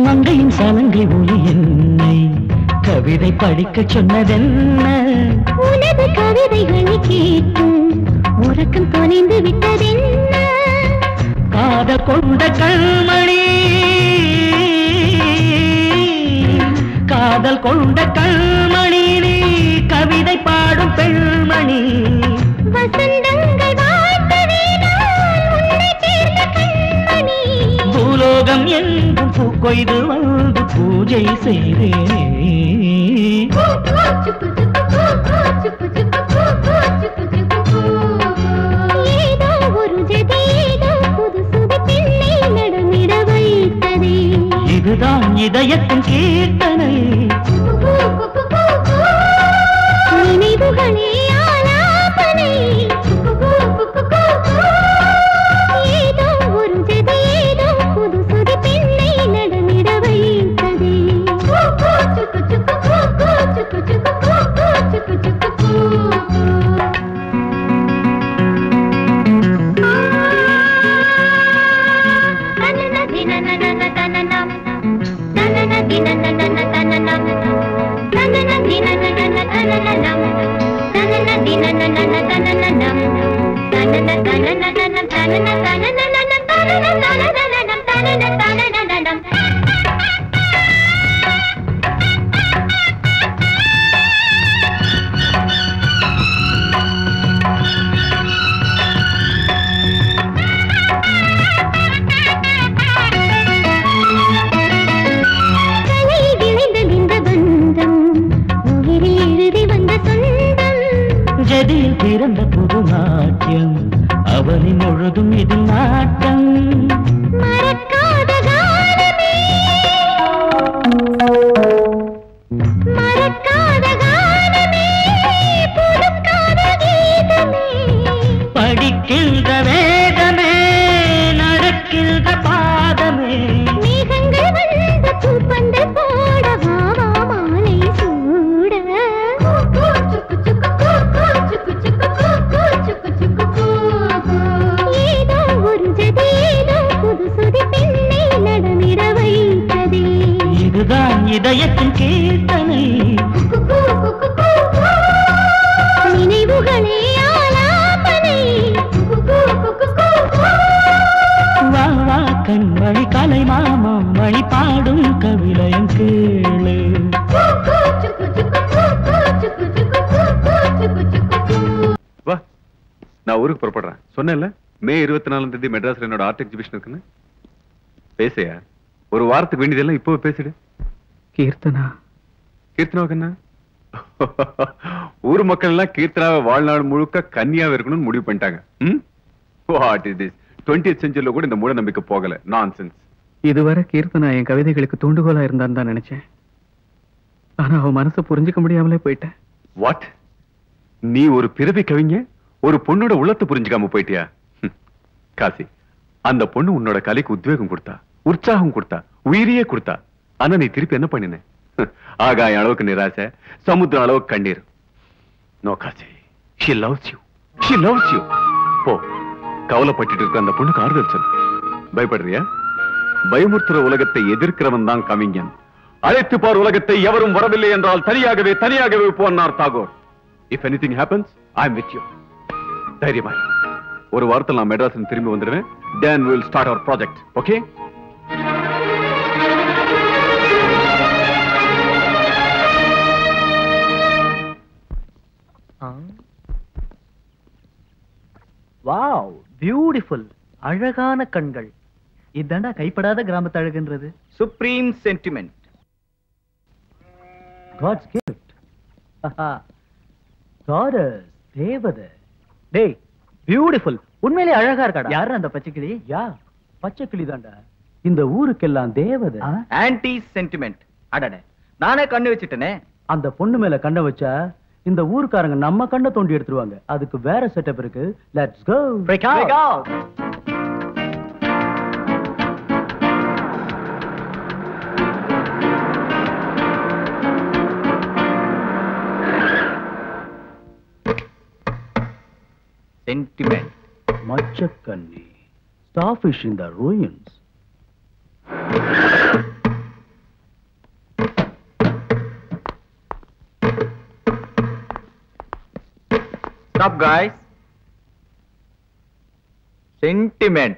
மங்கையின் சலங்கை ஒளி என்னை கவிதை படிக்க சொன்னதென்ன உனது கவிதைகளை கேட்டு உறக்கம் தொலைந்து விட்டதென்ன காதல் கொண்ட கண்மணி காதல் கொண்ட கண்மணி நீ கவிதை பாடும் பெண்மணி வசந்தங்கள் வாழ்த்தவே நான் உன்னை சேர்ந்த கண்மணி பூலோகம் எங்கும் பூக்கொய்து வந்து பூஜை செய்தேனே ஏதோ ஒரு ஜதி ஏதோ புது சுதி பெண்ணை நடமிட வைத்ததே இதுதான் இதயத்தின் கீர்த்தனை நினைவுகளே ஆலாபனை ஏதோ ஒரு ஜதி ஏதோ புது சுதி பெண்ணை நடமிட வைத்ததே ஜதியில் பிறந்த புது நாட்டியம் அவனின் முழுதும் இது நாட்டம் மறக்காத காலமே மறக்காத காலமே புதுக்காத கீதமே படிக்கின்ற வேதமே நடக்கின்ற பாதமே மேகங்கள் வந்த பூப்பந்து போட வாவா மாலை சூட ஏதோ ஒரு ஜதி ஏதோ புது சுதி பெண்ணை நடமிட வைத்ததே இதுதான் இதயத்தின் கீர்த்தனை நினைவுகளே ஆலாபனை வா வா கண்மணி கலை மாமா மணி பாடும் கவிளையும் கேளு வா நான் ஊருக்கு புறப்படுறேன் சொன்னேன்ல மே 24ஆம் தேதி மெட்ராஸ்ல என்னோட ஆர்ட் எக்ஸிபிஷன் இருக்குன்னு பேசையா ஒரு வாரத்துக்கு வேண்டியதெல்லாம் இப்போ பேசிடு கீர்த்தனா கீர்த்தனாவுக்கு என்ன ஊர் மக்கள் எல்லாம் கீர்த்தனாவை வாழ்நாள் முழுக்க கன்னியாவே இருக்கணும்னு முடிவு பண்ணிட்டாங்க வாட் இஸ் திஸ் 20th செஞ்சுரியில கூட இந்த மூட நம்பிக்கை போகல நான்சென்ஸ் இதுவரை கீர்த்தனா என் கவிதைகளுக்கு தூண்டுகோலா இருந்தான்னு தான் நினைச்சேன் ஆனா அவன் மனசை புரிஞ்சுக்க முடியாமலே போயிட்டேன் வாட் நீ ஒரு பிறவி கவிஞ ஒரு பொண்ணோட உள்ளத்தை புரிஞ்சுக்காம போயிட்டியா காசி அந்த பொண்ணு உன்னோட கலைக்கு உத்வேகம் கொடுத்தா உற்சாகம் கொடுத்தா உயிரியே கொடுத்தா ஆனா நீ திருப்பி என்ன பண்ணின ஆகாய அளவுக்கு நிராசை சமுத்திரம் அளவுக்கு கண்ணீர் நோ காசி she loves you போ கவலைப்பட்டு இருக்க அந்த பொண்ணுக்கு ஆறுதல் சொல்லு பயப்படுறியா பயமுறுத்துற உலகத்தை எதிர்க்கிறவன் தான் கவிஞன் அழைத்து பார் உலகத்தை எவரும் வரவில்லை என்றால் தனியாகவே போனார் Tagore if anything happens I am with you தைரியமா ஒரு வாரத்தில் நான் மெட்ராஸ் திரும்பி வந்துடுவேன் then we will start our project okay wow, beautiful. அழகான கண்கள். இதாண்டா கைப்படாத கிராமத்து அழகுன்றது. Supreme sentiment. God's gift. Goddess, தேவதை. டேய், பியூட்டிஃபுல். உண்மையிலே அழகா இருக்காடா. யாரு அந்த பச்சைக்கிளி? யா, பச்சைக்கிளி தான்டா. இந்த ஊருக்கெல்லாம் தேவதை. Anti sentiment. அடடே, நானே கண்ணு வச்சிட்டேனே. அந்த பொண்ணு மேல கண்ணை வச்சா இந்த ஊருக்காரங்க நம்ம கண்ணை தோண்டி எடுத்துருவாங்க. அதுக்கு வேற செட்டப் இருக்கு. Let's go. Break out. Sentiment. மச்சக்கண்ணி. Starfish in the ruins. Stop, guys. Sentiment.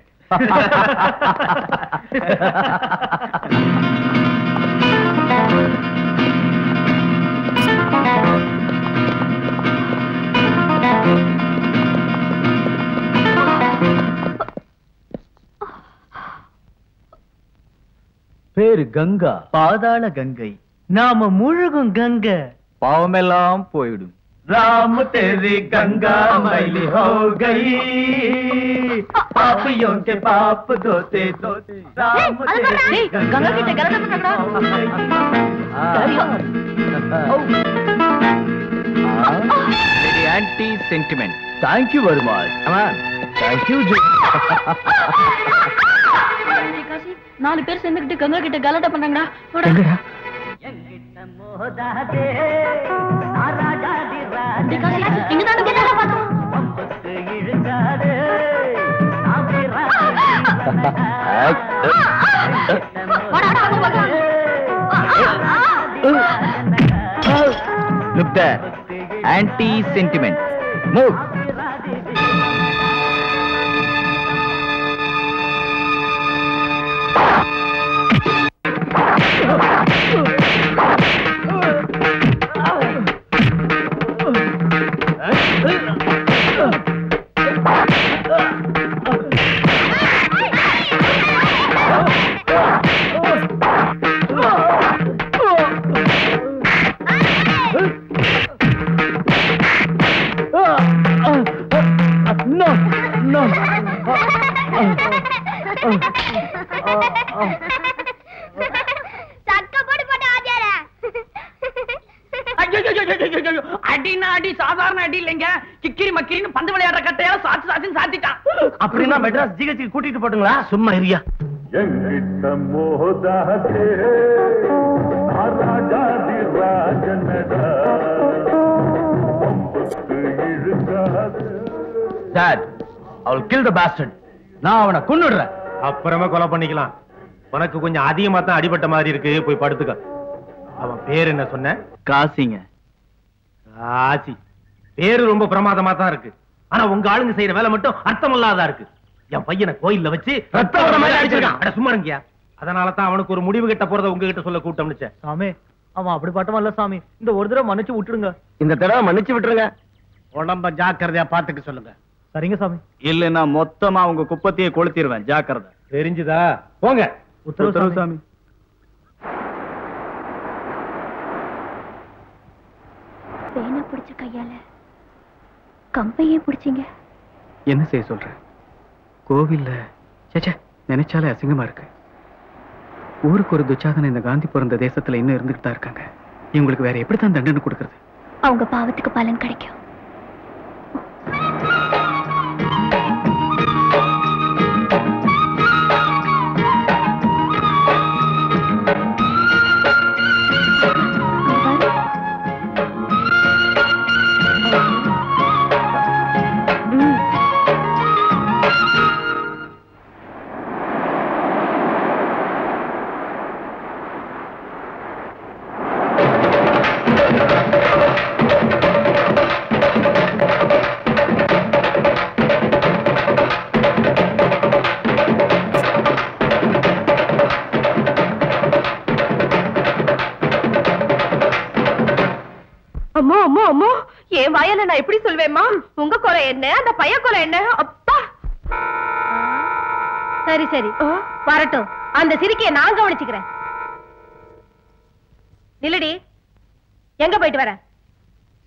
பேரு கங்கா. பாதாள கங்கை. நாம முழுகும் கங்கை. பாவமெல்லாம் போயிடும். राम तेरी गंगा मैली हो गई, पापियों के पाप धोते धोते राम तेरी गंगा की anti sentiment. Thank you very much. Come on. Thank you. நாலு பேர் சேர்ந்துக்கிட்டு கங்கா கிட்ட கலாட்டா பண்றாங்கடா. Look there. Anti sentiment. Move. அடினா அடி சாதாரண அடி இல்லைங்க. கிக்கிரி மக்கிரின்னு பந்து விளையாடுற கட்டையால சாத்து சாத்தின்னு சாத்திட்டான். அப்படின்னா மெட்ராஸ் ஜிஹெச்சுக்கு கூட்டிட்டு போட்டுங்களா? சும்மா இருயா. எங்கிட்ட மோதாதே ராஜாதி ராஜனடா Dad, I will kill the bastard. நான் அவனை கொன்னுடுறேன். அப்புறமா கொலை பண்ணிக்கலாம். உனக்கு கொஞ்சம் அதிகமா தான் அடிபட்ட மாதிரி இருக்கு. போய் படுத்துக்க. அவன் பேர் என்ன சொன்ன? காசிங்க. காசி. பேரு ரொம்ப பிரமாதமா தான் இருக்கு. ஆனா உங்க ஆளுங்க செய்யற வேலை மட்டும் அர்த்தமில்லாதா இருக்கு. என் பையனை கோயில்ல வச்சு ரத்தம் மாதிரி அடிச்சிருக்கான். அட சும்மா இருங்கயா. அதனால தான் அவனுக்கு ஒரு முடிவு கிட்ட போறத உங்ககிட்ட சொல்ல கூட்டம்னுச்சேன். சாமி, அவன் அப்படி பட்டவன் இல்ல சாமி. இந்த ஒரு தடவை மன்னிச்சு விட்டுருங்க. இந்த தடவை மன்னிச்சு விட்டுருங்க. உடம்ப ஜாக்கிரதையா பாத்துக்க சொல்லுங்க. சரிங்க சாமி. இல்லைன்னா மொத்தமா உங்க குப்பத்தையே கொளுத்திடுவேன். ஜாக்கிரதை. தெரிஞ்சுதா? போங்க. உத்தரவு சாமி. பேனை பிடிச்ச கையால கம்பையே பிடிச்சிங்க. என்ன செய்ய சொல்ற? கோவில்ல சேச்சே நினைச்சாலே அசிங்கமா இருக்கு. ஊருக்கு ஒரு துச்சாதன இந்த காந்தி பிறந்த தேசத்துல இன்னும் இருந்துட்டு தான் இருக்காங்க. இவங்களுக்கு வேற எப்படித்தான் தண்டனை கொடுக்கறது? அவங்க பாவத்துக்கு பலன் கிடைக்கும். அம்மா அம்மா அம்மா, என் வாயால நான் எப்படி சொல்வேம்மா? உங்க குறை என்ன, அந்த பையன் குறை என்ன? சரி சரி வரட்டும், அந்த சிரிக்கைய நான் கவனிச்சுக்கிறேன். நில்லடி, எங்க போயிட்டு வர?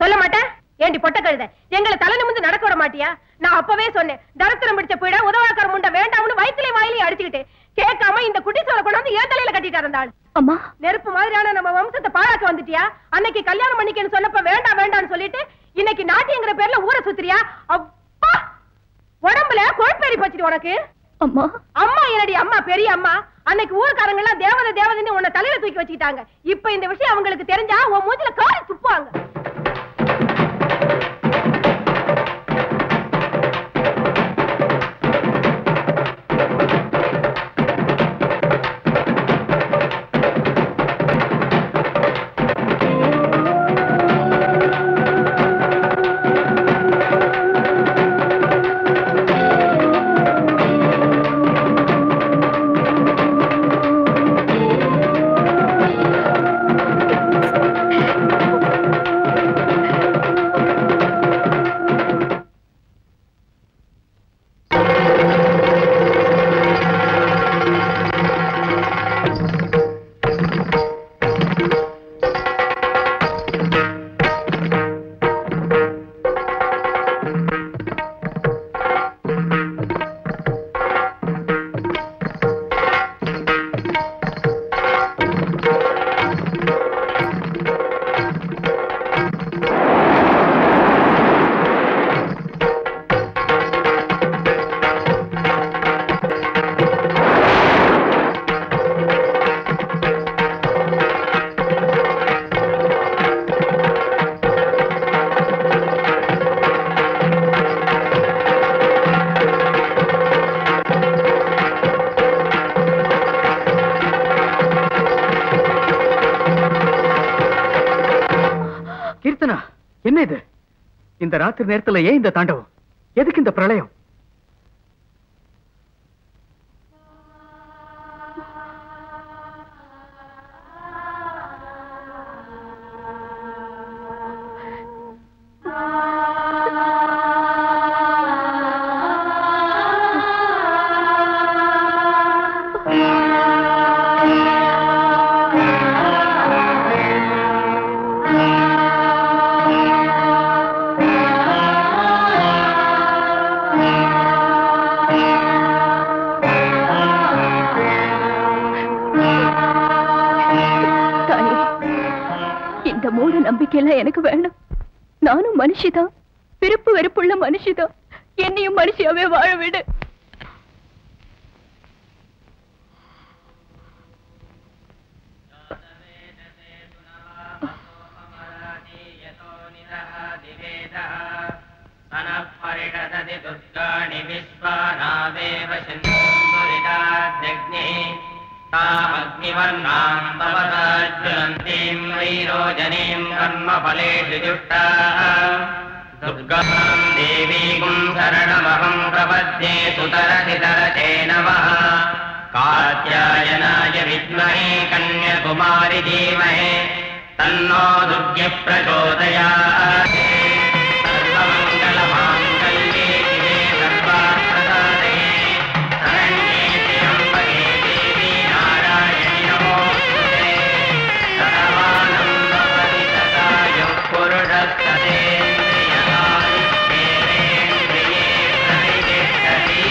சொல்ல மாட்டேன். ஏண்டி பொட்ட கழுத, எங்களை தலை நிமிந்து நடக்க விட மாட்டியா? நான் அப்பவே சொன்னேன், தரத்திரம் பிடிச்ச போயிட உதவாக்கார முண்டை வேண்டாம்னு வயிற்றுலயும் வாயிலையும் அடிச்சுக்கிட்டு கேட்காம இந்த குட்டி சோலை கொண்டாந்து ஏன் தலையில கட்டிட்டு இருந்தாள். அம்மா, நெருப்பு மாதிரியான நம்ம வம்சத்தை பாழாக்க வந்துட்டியா? அன்னைக்கு கல்யாணம் பண்ணிக்கன்னு சொன்னப்ப வேண்டாம் வேண்டாம்னு சொல்லிட்டு இன்னைக்கு நாட்டிங்கிற பேர்ல ஊரை சுத்திரியா? அப்பா, உடம்புல கொழுப்பேறி போச்சுடி உனக்கு. அம்மா அம்மா என்னடி அம்மா, பெரிய அம்மா. அன்னைக்கு ஊர்க்காரங்க எல்லாம் தேவதை தேவதைன்னு உன்னை தலையில தூக்கி வச்சுக்கிட்டாங்க. இப்ப இந்த விஷயம் அவங்களுக்கு தெரிஞ்சா உன் மூஞ்சில காரி துப்புவாங்க. என்ன இது? இந்த ராத்திரி நேரத்துல ஏன் இந்த தாண்டவம்? எதுக்கு இந்த பிரளயம்? நம்பிக்கையெல்லாம் எனக்கு வேணும். நானும் மனுஷிதான், விருப்பு வெறுப்புள்ள மனுஷிதான். என்னையும் மனுஷியாவே வாழ விடு. अग्निवर्णां तवदाज्वलन्तीं वैरोजनीं कर्मफलेषु जुष्टाः दुर्गां देवीं शरणमहं प्रपद्ये सुतरतितरते नमः कात्यायनाय विद्महे कन्याकुमारी धीमहि तन्नो दुर्गे प्रचोदयात् सर्वमङ्गलमाङ्गल्ये शिवे सर्वार्थसाधके शरण्ये त्र्यम्बके देवी नारायणि नमोस्तुते सर्वानं भवति तथायुः पुरुषस्ततेन्द्रियकायुष्येवेन्द्रिये प्रतिष्ठति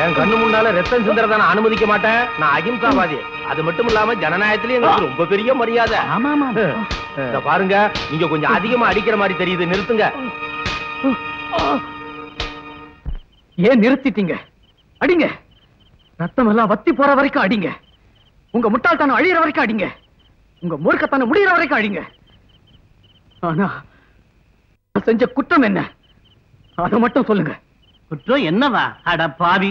என் கண்ணு முன்னால ரத்தம் சிந்தறத நான் அனுமதிக்க மாட்டேன். நான் அகிம்சாவாதி. அது மட்டும் இல்லாம ஜனநாயகத்திலயும் எங்களுக்கு ரொம்ப பெரிய மரியாதை. ஆமா ஆமா. இத பாருங்க, நீங்க கொஞ்சம் அதிகமா அடிக்கிற மாதிரி தெரியுது. நிறுத்துங்க. ஏன் நிறுத்திட்டீங்க? அடிங்க. ரத்தம் எல்லாம் வத்தி போற வரைக்கும் அடிங்க. உங்க முட்டாள்தனம் அழியிற வரைக்கும் அடிங்க. உங்க மூர்க்கத்தனம் முடிகிற வரைக்கும் அடிங்க. ஆனா செஞ்ச குற்றம் என்ன? அதை மட்டும் சொல்லுங்க. குற்றம் என்னவா? அட பாவி,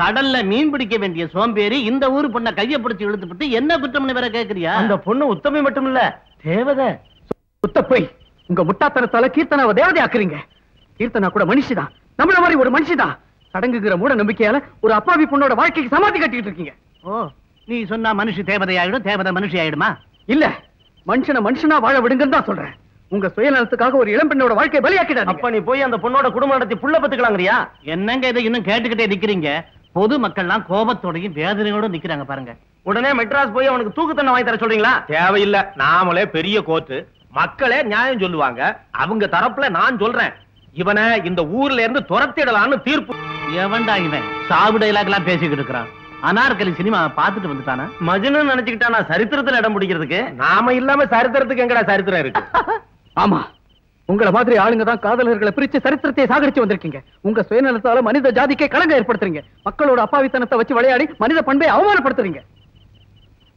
கடல்ல மீன் பிடிக்க வேண்டிய சோம்பேறி இந்த ஊரு பொண்ணை கைய பிடிச்சு இழுத்துட்டு என்ன குற்றம்னு வேற கேக்குறியா? அந்த பொண்ணு உத்தமி மட்டும் இல்ல, தேவதை. சுத்த போய் உங்க முட்டாத்தனத்தால கீர்த்தனாவை தேவதை ஆக்குறீங்க. கீர்த்தனா கூட மனுஷிதான், நம்மள மாதிரி ஒரு மனுஷிதான். சடங்குகிற மூட நம்பிக்கையால ஒரு அப்பாவி பொண்ணோட வாழ்க்கைக்கு சமாதி கட்டிட்டு இருக்கீங்க. ஓ, நீ சொன்னா மனுஷி தேவதை ஆயிடும், தேவதை மனுஷி ஆயிடுமா? இல்ல, மனுஷனை மனுஷனா வாழ விடுங்கன்னு தான் சொல்றேன். உங்க சுயநலத்துக்காக ஒரு இளம் பெண்ணோட வாழ்க்கை பலியாக்கிடாதீங்க. அப்ப நீ போய் அந்த பொண்ணோட குடும்பம் நடத்தி புள்ள பத்துக்கலாங்கறியா? என்னங்க இதை இன்னும் கேட்டுக்கிட்டே நிக்கிறீங்க? பொது மக்கள்லாம் கோபத்தோடையும் வேதனையோட நிக்கிறாங்க பாருங்க. உடனே மெட்ராஸ் போய் அவனுக்கு தூக்கு தண்டனை வாங்கி தர சொல்றீங்களா? தேவையில்ல. நாமளே பெரிய கோர்ட்டு, மக்களே நியாயம் சொல்லுவாங்க. அவங்க தரப்புல நான் சொல்றேன், இவனை இந்த ஊர்ல இருந்து துரத்திடலாம்னு தீர்ப்பு. எவன்டா இவன் சாவு டைலாக் எல்லாம் பேசிக்கிட்டு இருக்கிறான்? அனார்கலி சினிமா பார்த்துட்டு வந்துட்டானா? மஜ்னு நினைச்சுக்கிட்டானா சரித்திரத்துல இடம் பிடிக்கிறதுக்கு? நாம இல்லாம சரித்திரத்துக்கு எங்கடா சரித்திரம் இருக்கு? ஆமா, உங்கள மாதிரி ஆளுங்க தான் காதலர்களை பிரிச்சு சரித்திரத்தை சாகரிச்சு வந்திருக்கீங்க. உங்க சுயநலத்தால மனித ஜாதிக்கே களங்க ஏற்படுத்துறீங்க. மக்களோட அப்பாவித்தனத்தை வச்சு விளையாடி மனித பண்பை அவமானப்படுத்துறீங்க.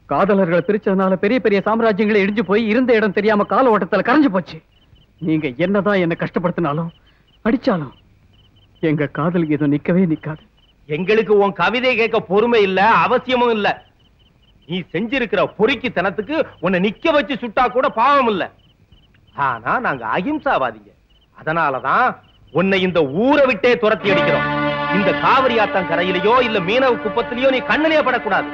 காதலர்களை பிரிச்சதுனால பெரிய பெரிய சாம்ராஜ்யங்களை இடிஞ்சு போய் இருந்த இடம் தெரியாம கால ஓட்டத்துல கரைஞ்சு போச்சு. நீங்க என்னதான் என்ன கஷ்டப்படுத்தினாலும் அடிச்சாலும் எங்க காதல் ஏதோ நிக்கவே நிக்காது. எங்களுக்கு உன் கவிதை கேட்க பொறுமை இல்ல, அவசியமும் இல்ல. நீ செஞ்சிருக்கிற பொறுக்கித்தனத்துக்கு உன்னை நிக்க வச்சு சுட்டா கூட பாவம் இல்ல. ஆனா நாங்க அகிம்சாவாதிங்க. அதனாலதான் உன்னை இந்த ஊரை விட்டே துரத்தி அடிக்கிறோம். இந்த காவிரி ஆத்தம் கரையிலையோ இல்ல மீனவ குப்பத்திலேயோ நீ கண்ணிலே படக்கூடாது.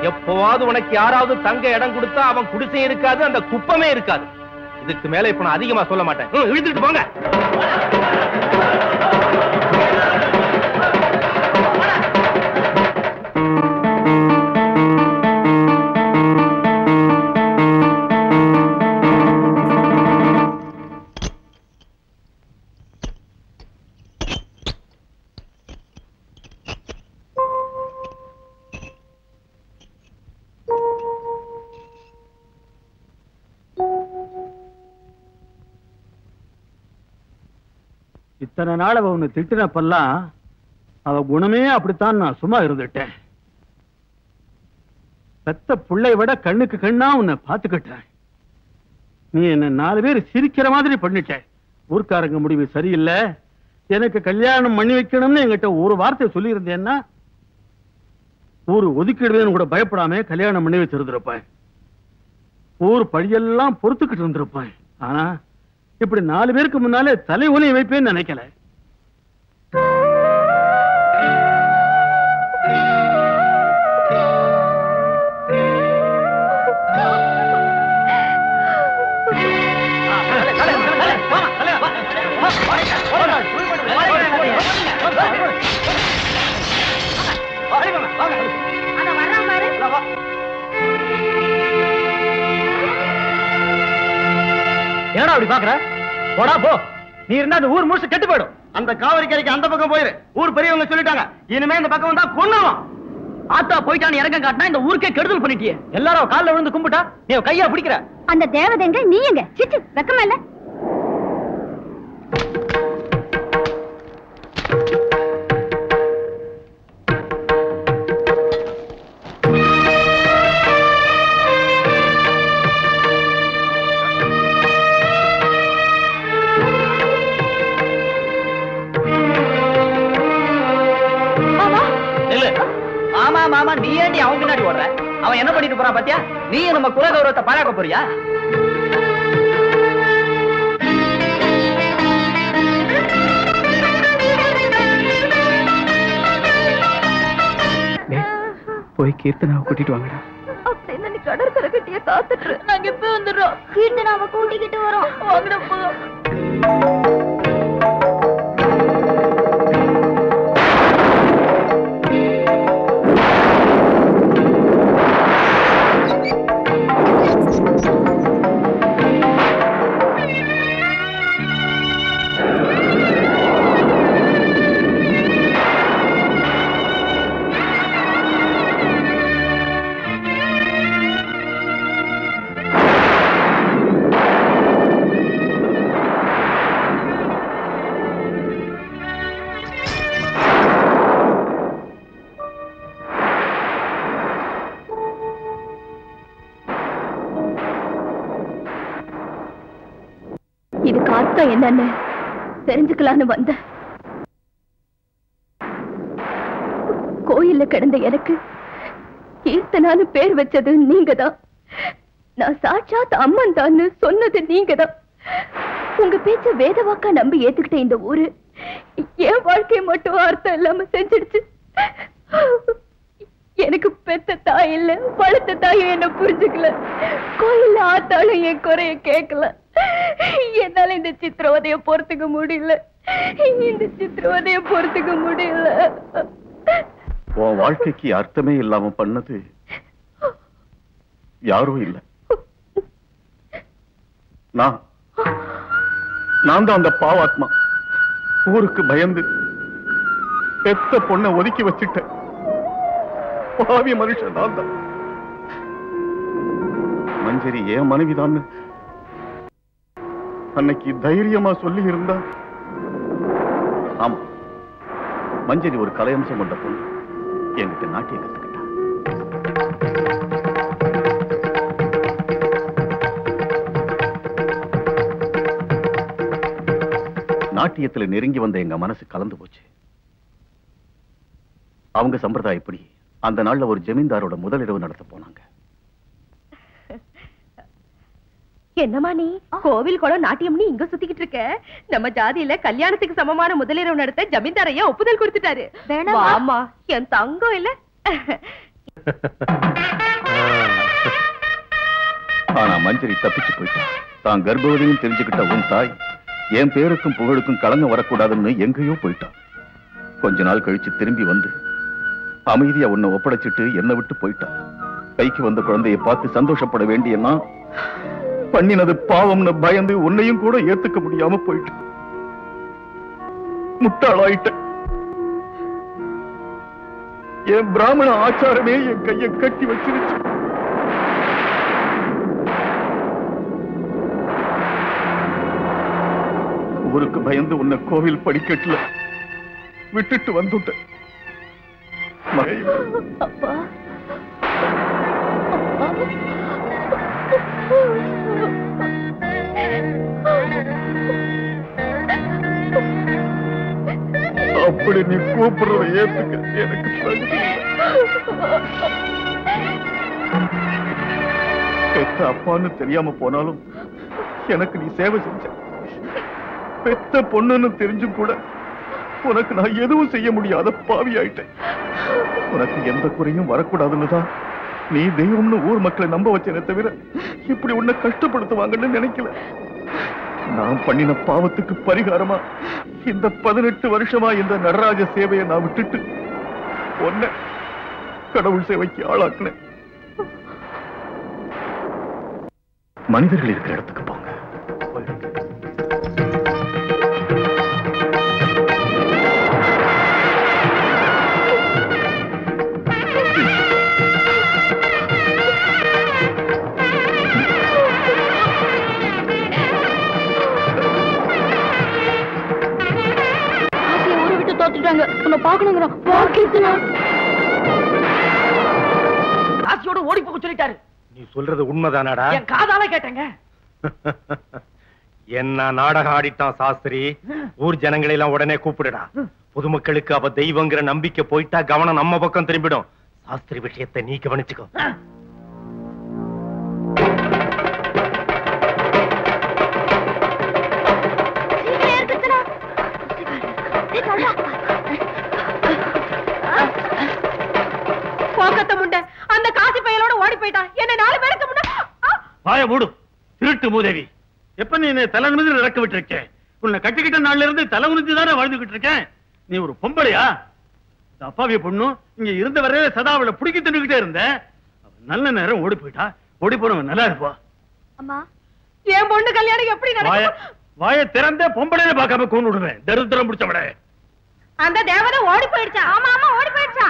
எப்போவாது உனக்கு யாராவது தங்க இடம் கொடுத்தா அவன் குடிசை இருக்காது, அந்த குப்பமே இருக்காது. இதுக்கு மேல இப்ப நான் அதிகமா சொல்ல மாட்டேன். இழுத்துட்டு போங்க. இத்தனை நாள் அவ உன்னை திட்டினப்பெல்லாம் அவ குணமே அப்படித்தான் நான் சும்மா இருந்துட்டேன். பெத்த பிள்ளை விட கண்ணுக்கு கண்ணா உன்னை பார்த்துக்கிட்டேன். நீ என்ன 4 பேர் சிரிக்கிற மாதிரி பண்ணிட்ட. ஊர்க்காரங்க முடிவு சரியில்லை, எனக்கு கல்யாணம் பண்ணி வைக்கணும்னு என்கிட்ட ஒரு வார்த்தை சொல்லி இருந்தேன்னா ஊர் ஒதுக்கிடுவேன்னு கூட பயப்படாம கல்யாணம் பண்ணி வச்சிருந்திருப்பேன். ஊர் பழியெல்லாம் பொறுத்துக்கிட்டு இருந்திருப்பேன். ஆனா இப்படி 4 பேருக்கு முன்னாலே தலை ஒலி வைப்பேன்னு நினைக்கல. ஏடா அப்படி பாக்குற? போடா போ. நீ இருந்தா அந்த ஊர் முழுசு கெட்டு போயிடும். அந்த காவிரி கரைக்கு அந்த பக்கம் போயிரு. ஊர் பெரியவங்க சொல்லிட்டாங்க, இனிமே இந்த பக்கம் வந்தா கொன்னுவோம். ஆத்தா போயிட்டான்னு இறங்க காட்டினா இந்த ஊருக்கே கெடுதல் பண்ணிட்டியே. எல்லாரும் கால்ல விழுந்து கும்பிட்டா நீ கையா பிடிக்கிற. அந்த தேவதைங்க நீ எங்க? சிச்சு வெக்கமா இல்ல? ஆமா மாமா, நீ ஏண்டி அவன் பின்னாடி ஓடுற? அவன் என்ன பண்ணிட்டு போறான் பாத்தியா? நீ நம்ம குல கௌரவத்தை பாழாக்க போறியா? போய் கீர்த்தனாவை கூட்டிட்டு வாங்கடா. அப்படின்னா நீ கடற்கரை கட்டிய காத்துட்டு நாங்க இப்ப வந்துடுறோம். கீர்த்தனாவை கூட்டிக்கிட்டு வரோம். வாங்கடா போதும். அர்த்தம் என்னன்னு தெரிஞ்சுக்கலான்னு வந்த. கோயில்ல கிடந்த எனக்கு கீர்த்தனான்னு பேர் வச்சது நீங்கதான். நான் சாட்சாத் அம்மன் தான் சொன்னது நீங்கதான். உங்க பேச்ச வேத வாக்கா நம்பி ஏத்துக்கிட்ட இந்த ஊரு என் வாழ்க்கையை மட்டும் அர்த்தம் இல்லாம செஞ்சிடுச்சு. எனக்கு பெத்த தாய் இல்ல, வளர்த்த தாயும் என்ன புரிஞ்சுக்கல. கோயில்ல ஆத்தாலும் என் குறைய கேட்கல. என்னால இந்த சித்திரவதைய பொறுத்துக்க முடியல. இந்த சித்திரவதைய பொறுத்துக்க முடியல. உன் வாழ்க்கைக்கு அர்த்தமே இல்லாம பண்ணது யாரும் இல்ல, நான் தான் அந்த பாவாத்மா. ஊருக்கு பயந்து பெத்த பொண்ணை ஒதுக்கி வச்சுட்டேன். பாவி மனுஷன் நான் தான். மஞ்சரி ஏன் மனைவிதான் அன்னைக்கு தைரியமா சொல்லி இருந்தா. ஆமா, மஞ்சரி ஒரு கலையம்சம் கொண்ட பொண்ணு. என்கிட்ட நாட்டியம் கத்துக்கிட்டா. நாட்டியத்துல நெருங்கி வந்த எங்க மனசு கலந்து போச்சு. அவங்க சம்பிரதாயப்படி அந்த நாள்ல ஒரு ஜமீன்தாரோட முதலிரவு நடத்த போனாங்க. என்னமா நீ கோவில் குளம் நாட்டியம் நீ இங்க சுத்திக்கிட்டு இருக்க? நம்ம ஜாதியில கல்யாணத்துக்கு சமமான முதலிரவு நடத்த ஜமீன்தாரையா ஒப்புதல் கொடுத்துட்டாரு. ஆமா, என் தங்கம் இல்ல. ஆனா மஞ்சரி தப்பிச்சு போயிட்டா. தான் கர்ப்பவதியும் தெரிஞ்சுக்கிட்ட உன் தாய் என் பேருக்கும் புகழுக்கும் களங்கம் வரக்கூடாதுன்னு எங்கேயோ போயிட்டான். கொஞ்ச நாள் கழிச்சு திரும்பி வந்து அமைதியா உன்னை ஒப்படைச்சிட்டு என்னை விட்டு போயிட்டான். கைக்கு வந்த குழந்தையை பார்த்து சந்தோஷப்பட வேண்டியன்னா பண்ணினது பாவம்னு பயந்து உன்னையும் கூட ஏத்துக்க முடியாம போயிட்டு முட்டாளாயிட்ட. என் பிராமண ஆச்சாரமே என் கையை கட்டி வச்சிருச்சு. ஊருக்கு பயந்து உன்னை கோவில் படிக்கட்டுல விட்டுட்டு வந்துட்டேன். அப்பா, அப்படி நீ கூப்பிடுறத ஏத்துக்க எனக்கு பெத்த அப்பான்னு தெரியாம போனாலும் எனக்கு நீ சேவை செஞ்ச. பெத்த பொண்ணுன்னு தெரிஞ்சும் கூட உனக்கு நான் எதுவும் செய்ய முடியாத பாவி ஆயிட்டேன். உனக்கு எந்த குறையும் வரக்கூடாதுன்னு தான் நீ தெய்வம்னு ஊர் மக்களை நம்ப வச்சேனே தவிர இப்படி உன்னை கஷ்டப்படுத்துவாங்கன்னு நினைக்கல. நான் பண்ணின பாவத்துக்கு பரிகாரமா இந்த 18 வருஷமா இந்த நடராஜ சேவையை நான் விட்டுட்டு உன்னை கடவுள் சேவைக்கு ஆளாக்குனேன். மனிதர்கள் இருக்கிற இடத்துக்கு போங்க. உன்னை பாக்கணுங்கிறான். ஆசியோட ஓடி போக சொல்லிட்டாரு. நீ சொல்றது உண்மைதானாடா? என் காதால கேட்டேங்க. என்ன நாடகம் ஆடிட்டான் சாஸ்திரி. ஊர் ஜனங்களை எல்லாம் உடனே கூப்பிடுடா. பொதுமக்களுக்கு அவ தெய்வங்கிற நம்பிக்கை போயிட்டா கவனம் நம்ம பக்கம் திரும்பிடும். சாஸ்திரி விஷயத்தை நீ கவனிச்சுக்கோ. போக்கத்த முண்டை அந்த காசி பையலோட ஓடி போயிட்டான். என்ன 4 பேருக்கு முன்ன வாய மூடு திருட்டு மூதேவி. எப்ப நீ தலை நிமிர்ந்து நடக்க விட்டு உன்னை கட்டிக்கிட்ட நாள்ல இருந்து தலை உணிஞ்சு தானே வாழ்ந்துகிட்டு இருக்கேன். நீ ஒரு பொம்பளையா? அப்பாவிய பொண்ணு இங்க இருந்த வரையில சதா அவளை பிடிக்கி தின்னுகிட்டே இருந்த. நல்ல நேரம் ஓடி போயிட்டா. ஓடி போனவன் நல்லா இருப்பா. அம்மா, என் பொண்ணு கல்யாணம் எப்படி நடக்கும்? வாய திறந்த பொம்பளைய பார்க்காம கொண்டு விடுவேன். தரித்திரம் பிடிச்சவட. அந்த தேவதை ஓடி போயிடுச்சா? ஆமா ஆமா ஓடி போயிடுச்சா.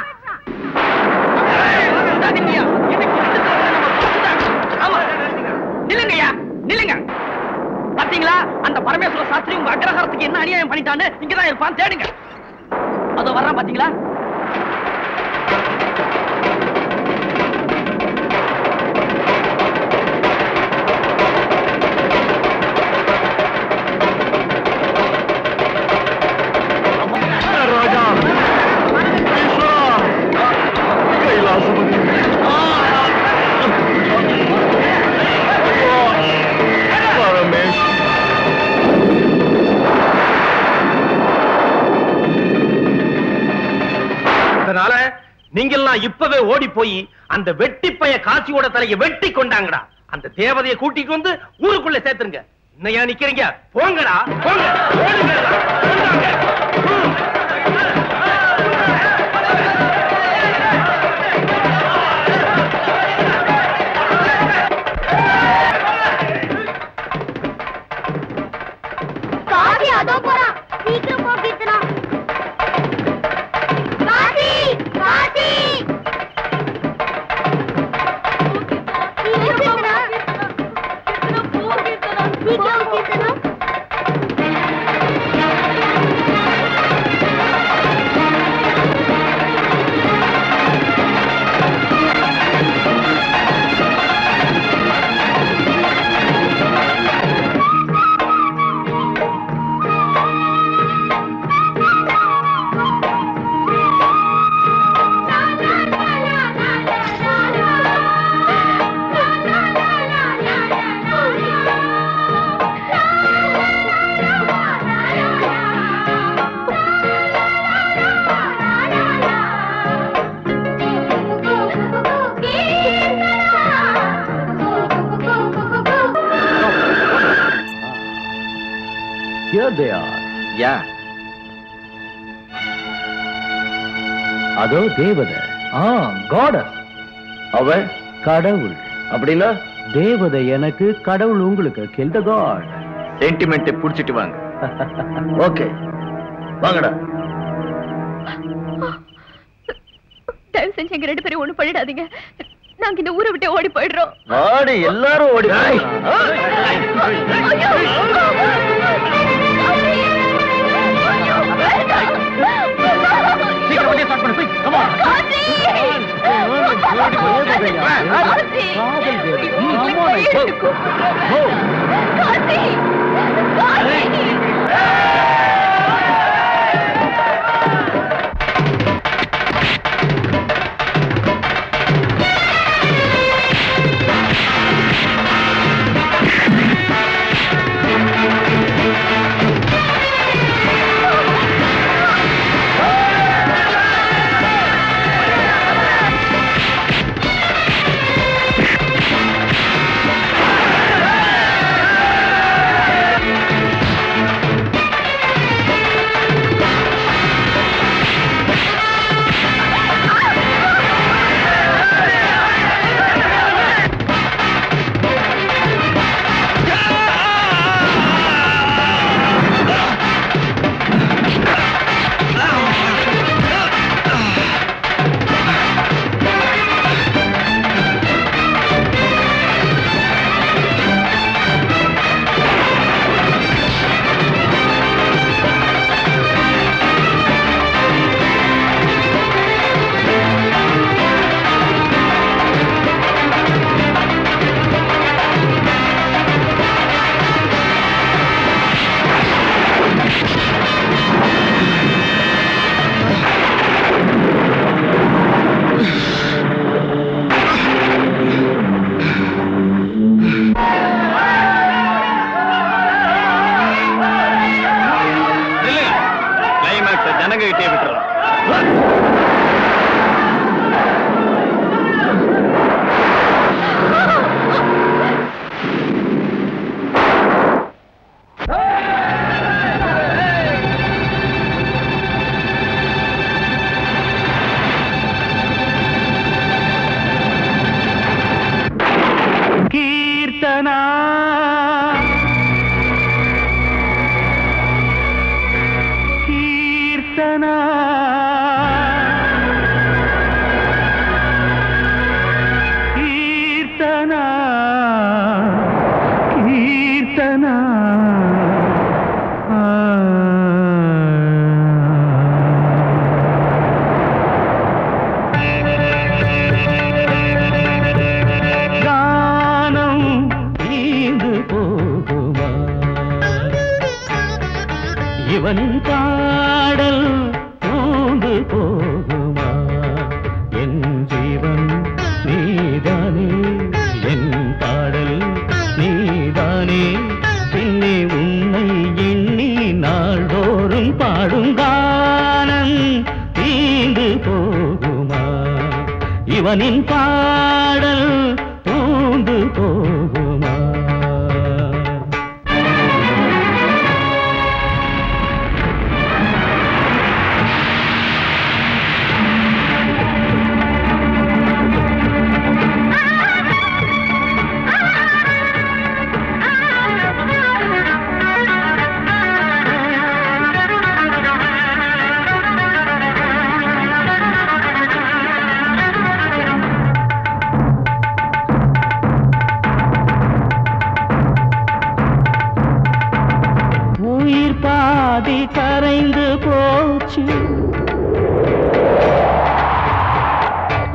நில்லுங்கய்யா, நில்லுங்க. பாத்தீங்களா அந்த பரமேஸ்வர சாஸ்திரி உங்க அக்ரஹாரத்துக்கு என்ன அநியாயம் பண்ணிட்டான்னு? இங்கதான் இருப்பான், தேடுங்க. அதோ வர்றான் பாத்தீங்களா? சொல்றேன். நீங்க எல்லாம் இப்பவே ஓடி போய் அந்த வெட்டி பைய காசியோட தலையை வெட்டி கொண்டாங்கடா. அந்த தேவதையை கூட்டிட்டு வந்து ஊருக்குள்ள சேர்த்துருங்க. இன்னையா நிக்கிறீங்க? போங்கடா, போங்க. காசி அதோ போறான். சீக்கிரம் போ Keerthana. Kashi Kashi Here they are. Yeah. அதோ தேவதை. காடஸ். அவ கடவுள். அப்படின்னா தேவதை எனக்கு, கடவுள் உங்களுக்கு. Kill the god. சென்டிமெண்ட்டை புடிச்சிட்டு வாங்க. ஓகே, வாங்கடா. தயவு செஞ்சு எங்க 2 பேரும் ஒண்ணு பண்ணிடாதீங்க. நாங்க இந்த ஊரை விட்டு ஓடி போயிடுறோம். ஆடி எல்லாரும் ஓடி. சீக்கிரம் வண்டியை ஸ்டார்ட் பண்ணு. போய் கம் ஆன். காசி இவனின் பாடல் தூண்டு போகுமா? பாதி கரைந்து போச்சு,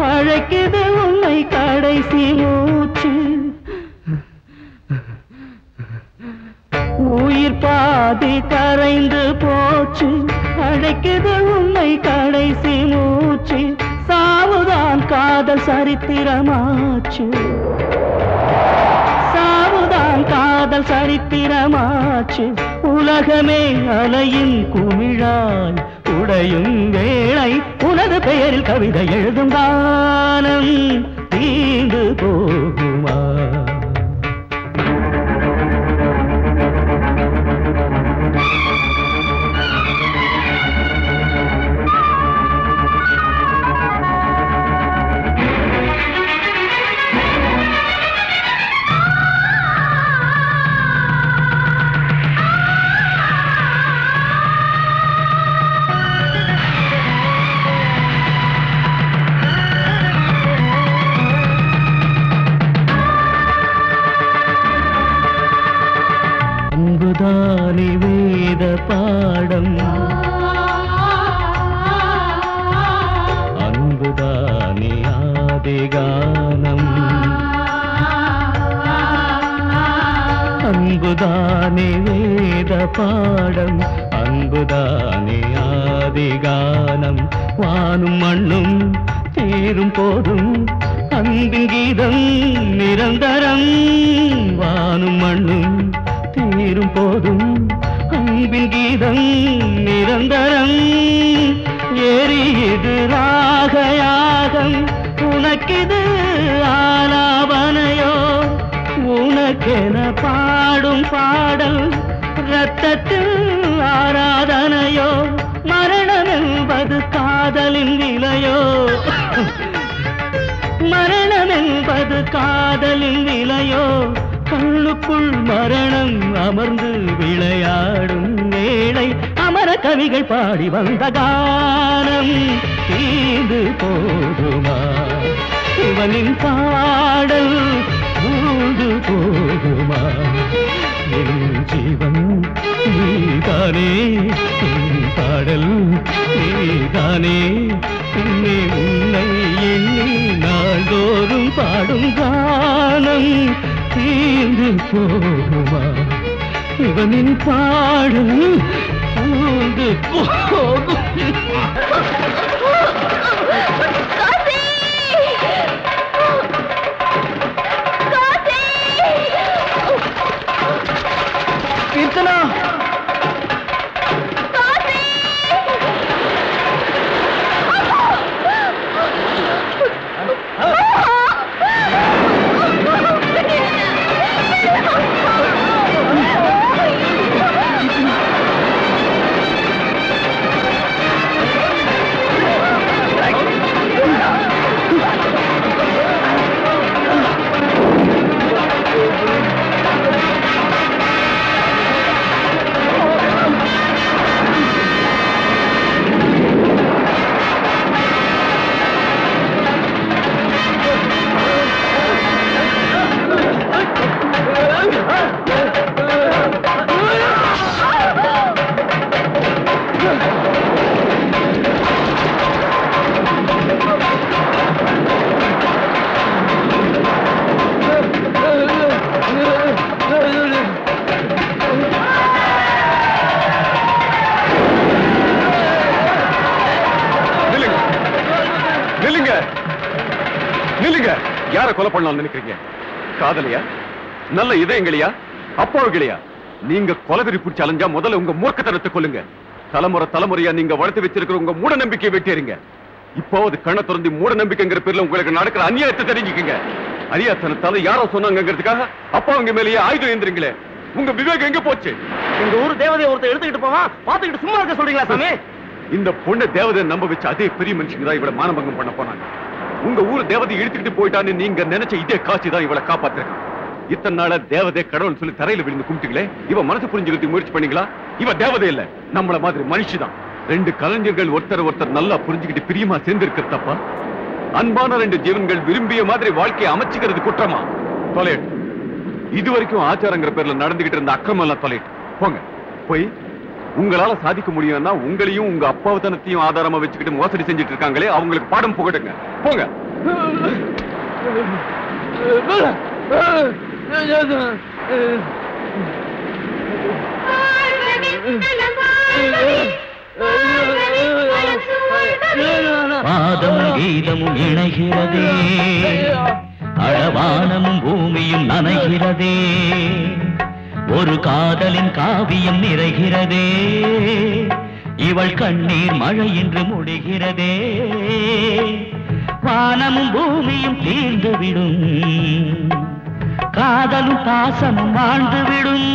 அழைக்குது உன்னை கடைசி மூச்சு. உயிர் பாதி கரைந்து போச்சு, அழைக்குது உன்னை கடைசி மூச்சு. சாவுதான் காதல் சரித்திரமாச்சு, சாவுதான் காதல் சரித்திரமாச்சு. உலகமே அலையின் குமிழாய் உடையும் வேளை, உனது பெயரில் கவிதை எழுதும் காலம் தீண்டு போகுமா? அன்புதானே வேத பாடம், அன்புதானே ஆதிகானம், அன்புதானே வேத பாடம், அன்புதானே ஆதிகானம். வானும் மண்ணும் தீரும் போதும் அன்பின் கீதம் நிரந்தரம், வானும் மண்ணும் தீரும் போதும் அன்பின் கீதம் நிரந்தரம். எரியுது ராகயாகம், உனக்கிது ஆலாபனையோ, உனக்கென பாடும் பாடல் ரத்தத்தில் ஆராதனையோ. மரணம் என்பது காதலின் விலையோ, மரணம் என்பது காதலின் விலையோ. கண்ணுக்குள் மரணம் அமர்ந்து விளையாடும் வேளை, அமர கவிகள் பாடி வந்த கானம் தீர்ந்து போகுமா? இவனின் பாடல் தூண்டு போகுமா? என் ஜீவன் நீதானே, என் பாடல் நீதானே. உன்னை உன்னை எண்ணி நாள்தோறும் பாடும் கானம் தீர்ந்து போகுமா? இவனின் பாடல் தூண்டு போகும். கீர்த்தனா, யாரை கொலை பண்ணலாம் நினைக்கிறீங்க? காதலியா? நல்ல இதயங்களையா? அப்பாவுகளையா? நீங்க கொலவெறி பிடிச்சு அலைஞ்சா முதல்ல உங்க மூர்க்கத்தனத்தை கொல்லுங்க. தலைமுறை தலைமுறையா நீங்க வளர்த்து வச்சிருக்கிற உங்க மூட நம்பிக்கையை வெட்டிடுங்க. இப்போது கண்ணை திறந்து மூட நம்பிக்கைங்கிற பேர்ல உங்களுக்கு நடக்கிற அநியாயத்தை தெரிஞ்சுக்கங்க. அநியாயத்தனத்தால யாரோ சொன்னாங்கிறதுக்காக அப்பா உங்க மேலேயே ஆயுதம் ஏந்திரீங்களே, உங்க விவேகம் எங்க போச்சு? எங்க ஊர் தேவதையை ஒருத்தர் எடுத்துக்கிட்டு போவான், பாத்துக்கிட்டு சும்மா இருக்க சொல்றீங்களா சாமி? இந்த பொண்ணை தேவதை நம்ப வச்சு அதே பெரிய மனுஷங்க தான் இவளை மானபங்கம் பண்ண போனாங்க. உங்க ஊர் தேவதை இழுத்துக்கிட்டு போயிட்டான்னு நீங்க நினைச்ச இதே காட்சி தான் இவளை காப்பாத்திருக்கான். இத்தனை நாள தேவதை கடவுள் சொல்லி தரையில விழுந்து கும்பிட்டீங்களே, இவ மனசு புரிஞ்சுக்கிட்டு முயற்சி பண்ணீங்களா? இவ தேவதை இல்ல, நம்மள மாதிரி மனுஷிதான். ரெண்டு கலைஞர்கள் ஒருத்தர் நல்லா புரிஞ்சுக்கிட்டு பிரியமா சேர்ந்து இருக்கிற தப்பா? அன்பான ரெண்டு ஜீவன்கள் விரும்பிய மாதிரி வாழ்க்கையை அமைச்சுக்கிறது குற்றமா? தொலைட்டு இது வரைக்கும் ஆச்சாரங்கிற பேர்ல நடந்துகிட்டு இருந்த அக்கிரமம் எல்லாம் தொலைட்டு போங்க. போய் உங்களால சாதிக்க முடியும்னா உங்களையும் உங்க அப்பாவத்தனத்தையும் ஆதாரமா வச்சுக்கிட்டு மோசடி செஞ்சுட்டு இருக்காங்களே அவங்களுக்கு பாடம் புகட்டுங்க. போங்க. பாதமும் கீதமும் இணைகிறதே, அழவானமும் பூமியும் நனைகிறதே, ஒரு காதலின் காவியம் நிறைகிறதே, இவள் கண்ணீர் மழை என்று முடிகிறதே, வானமும் பூமியும் தீர்ந்துவிடும், காதலும் பாசமும் வாழ்ந்துவிடும்.